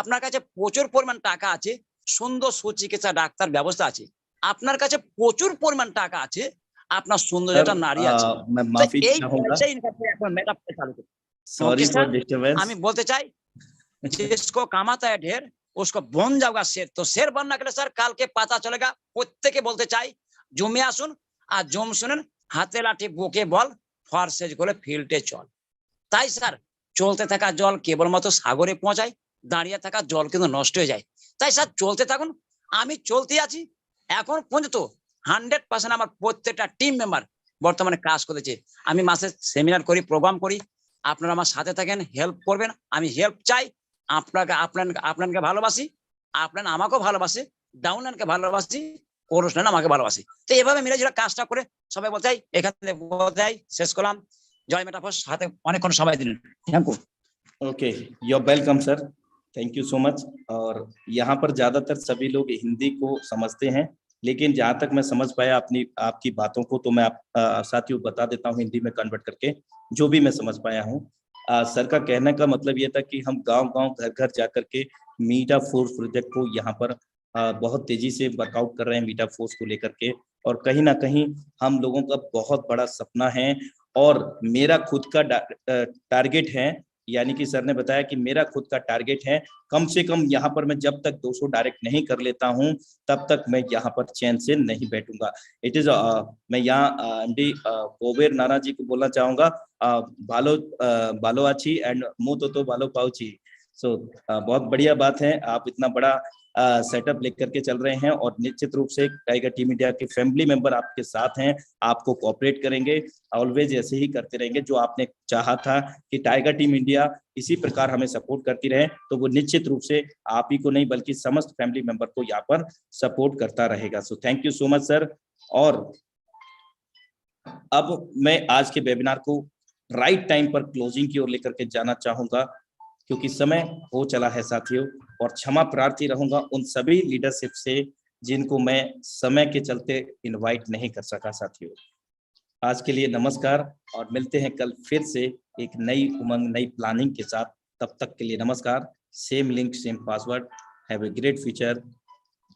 আপনার কাছে প্রচুর পরিমাণ টাকা আছে, সুন্দর সুচিকিৎসা ডাক্তার ব্যবস্থা আছে, আপনার কাছে প্রচুর পরিমাণ টাকা আছে, আপনার সুন্দর একটা নারী আছে। मैं তো माफी এই चाहूंगा, পয়সা ইনকাম করে এখন মেটাপটা চালু করুন। Sorry Okay, for sir? Disturbance. আমি বলতে চাই जिसको कमाता है ढेर उसको बन जाओगा शेर। तो शेर बनना के लिए सर काल के पता चलेगा। প্রত্যেকে বলতে চাই জমে আসুন, আর জম শুনেন, হাতে লাঠি বুকে বল, ফরসেজ করে ফিল্ডে চল। তাই স্যার চলতে থাকা জল কেবলমাত্র সাগরে পৌঁছায়, দাঁড়িয়ে থাকা জল কিন্তু নষ্ট হয়ে যায়। তাই স্যার চলতে থাকুন, আমি চলতে আছি। এখন পর্যন্ত 100% আমার প্রত্যেকটা টিম মেম্বার বর্তমানে কাজ করেছে। আমি মাসে সেমিনার করি, প্রোগ্রাম করি, আপনারা আমার সাথে থাকেন, হেল্প করবেন, আমি হেল্প চাই। আপনাকে ভালোবাসি, আপনার আমাকেও ভালোবাসে, ডাউনলাইনকে ভালোবাসি, অনুষ্ঠান আমাকে ভালোবাসি। তো এভাবে মিলে যারা কাজটা করে সবাই বলতে চাই, এখানে বলতে চাই শেষ করলাম। জয় মেটাফোর্স, হাতে অনেকক্ষণ সময় দিলেন, thank you. Okay, you are welcome sir, thank you so much. और यहाँ पर ज्यादातर सभी लोग हिंदी को समझते हैं, लेकिन जहाँ तक मैं समझ पाया अपनी आपकी बातों को, तो मैं आप साथियों बता देता हूँ हिंदी में कन्वर्ट करके जो भी मैं समझ पाया हूँ। सर का कहने का मतलब ये था कि हम गांव-गांव, घर-घर जाकर के मीटा फोर्स प्रोजेक्ट को यहाँ पर बहुत तेजी से वर्कआउट कर रहे हैं, मीटा फोर्स को लेकर के। और कहीं ना कहीं हम लोगों का बहुत बड़ा सपना है, और मेरा खुद का टारगेट है, यानी कि सर ने बताया कि मेरा खुद का टारगेट है, कम से कम यहाँ पर मैं जब तक 200 डायरेक्ट नहीं कर लेता हूँ तब तक मैं यहाँ पर चैन से नहीं बैठूंगा। इट इज मैं यहाँ एमडी कोबेर नाना जी को बोलना चाहूंगा, बालो बालो आची एंड मुंह तो बालो पाउची। सो बहुत बढ़िया बात है, आप इतना बड़ा सेटअप लेकर के चल रहे हैं, और निश्चित रूप से टाइगर टीम इंडिया के फैमिली मेंबर आपके साथ हैं, आपको कोऑपरेट करेंगे, ऑलवेज ऐसे ही करते रहेंगे। जो आपने चाहा था कि टाइगर टीम इंडिया इसी प्रकार हमें सपोर्ट करती रहे, तो वो निश्चित रूप से आप ही को नहीं बल्कि समस्त फैमिली मेंबर को यहाँ पर सपोर्ट करता रहेगा। So thank you so much sir. और अब मैं आज के वेबिनार को राइट टाइम पर क्लोजिंग की ओर लेकर के जाना चाहूंगा, क्योंकि समय हो चला है साथियों, और क्षमा प्रार्थी रहूंगा उन सभी लीडरशिप से जिनको मैं समय के चलते इनवाइट नहीं कर सका। साथियों आज के लिए नमस्कार, और मिलते हैं कल फिर से एक नई उमंग, नई प्लानिंग के साथ। तब तक के लिए नमस्कार। Same link, same password. Have a great future.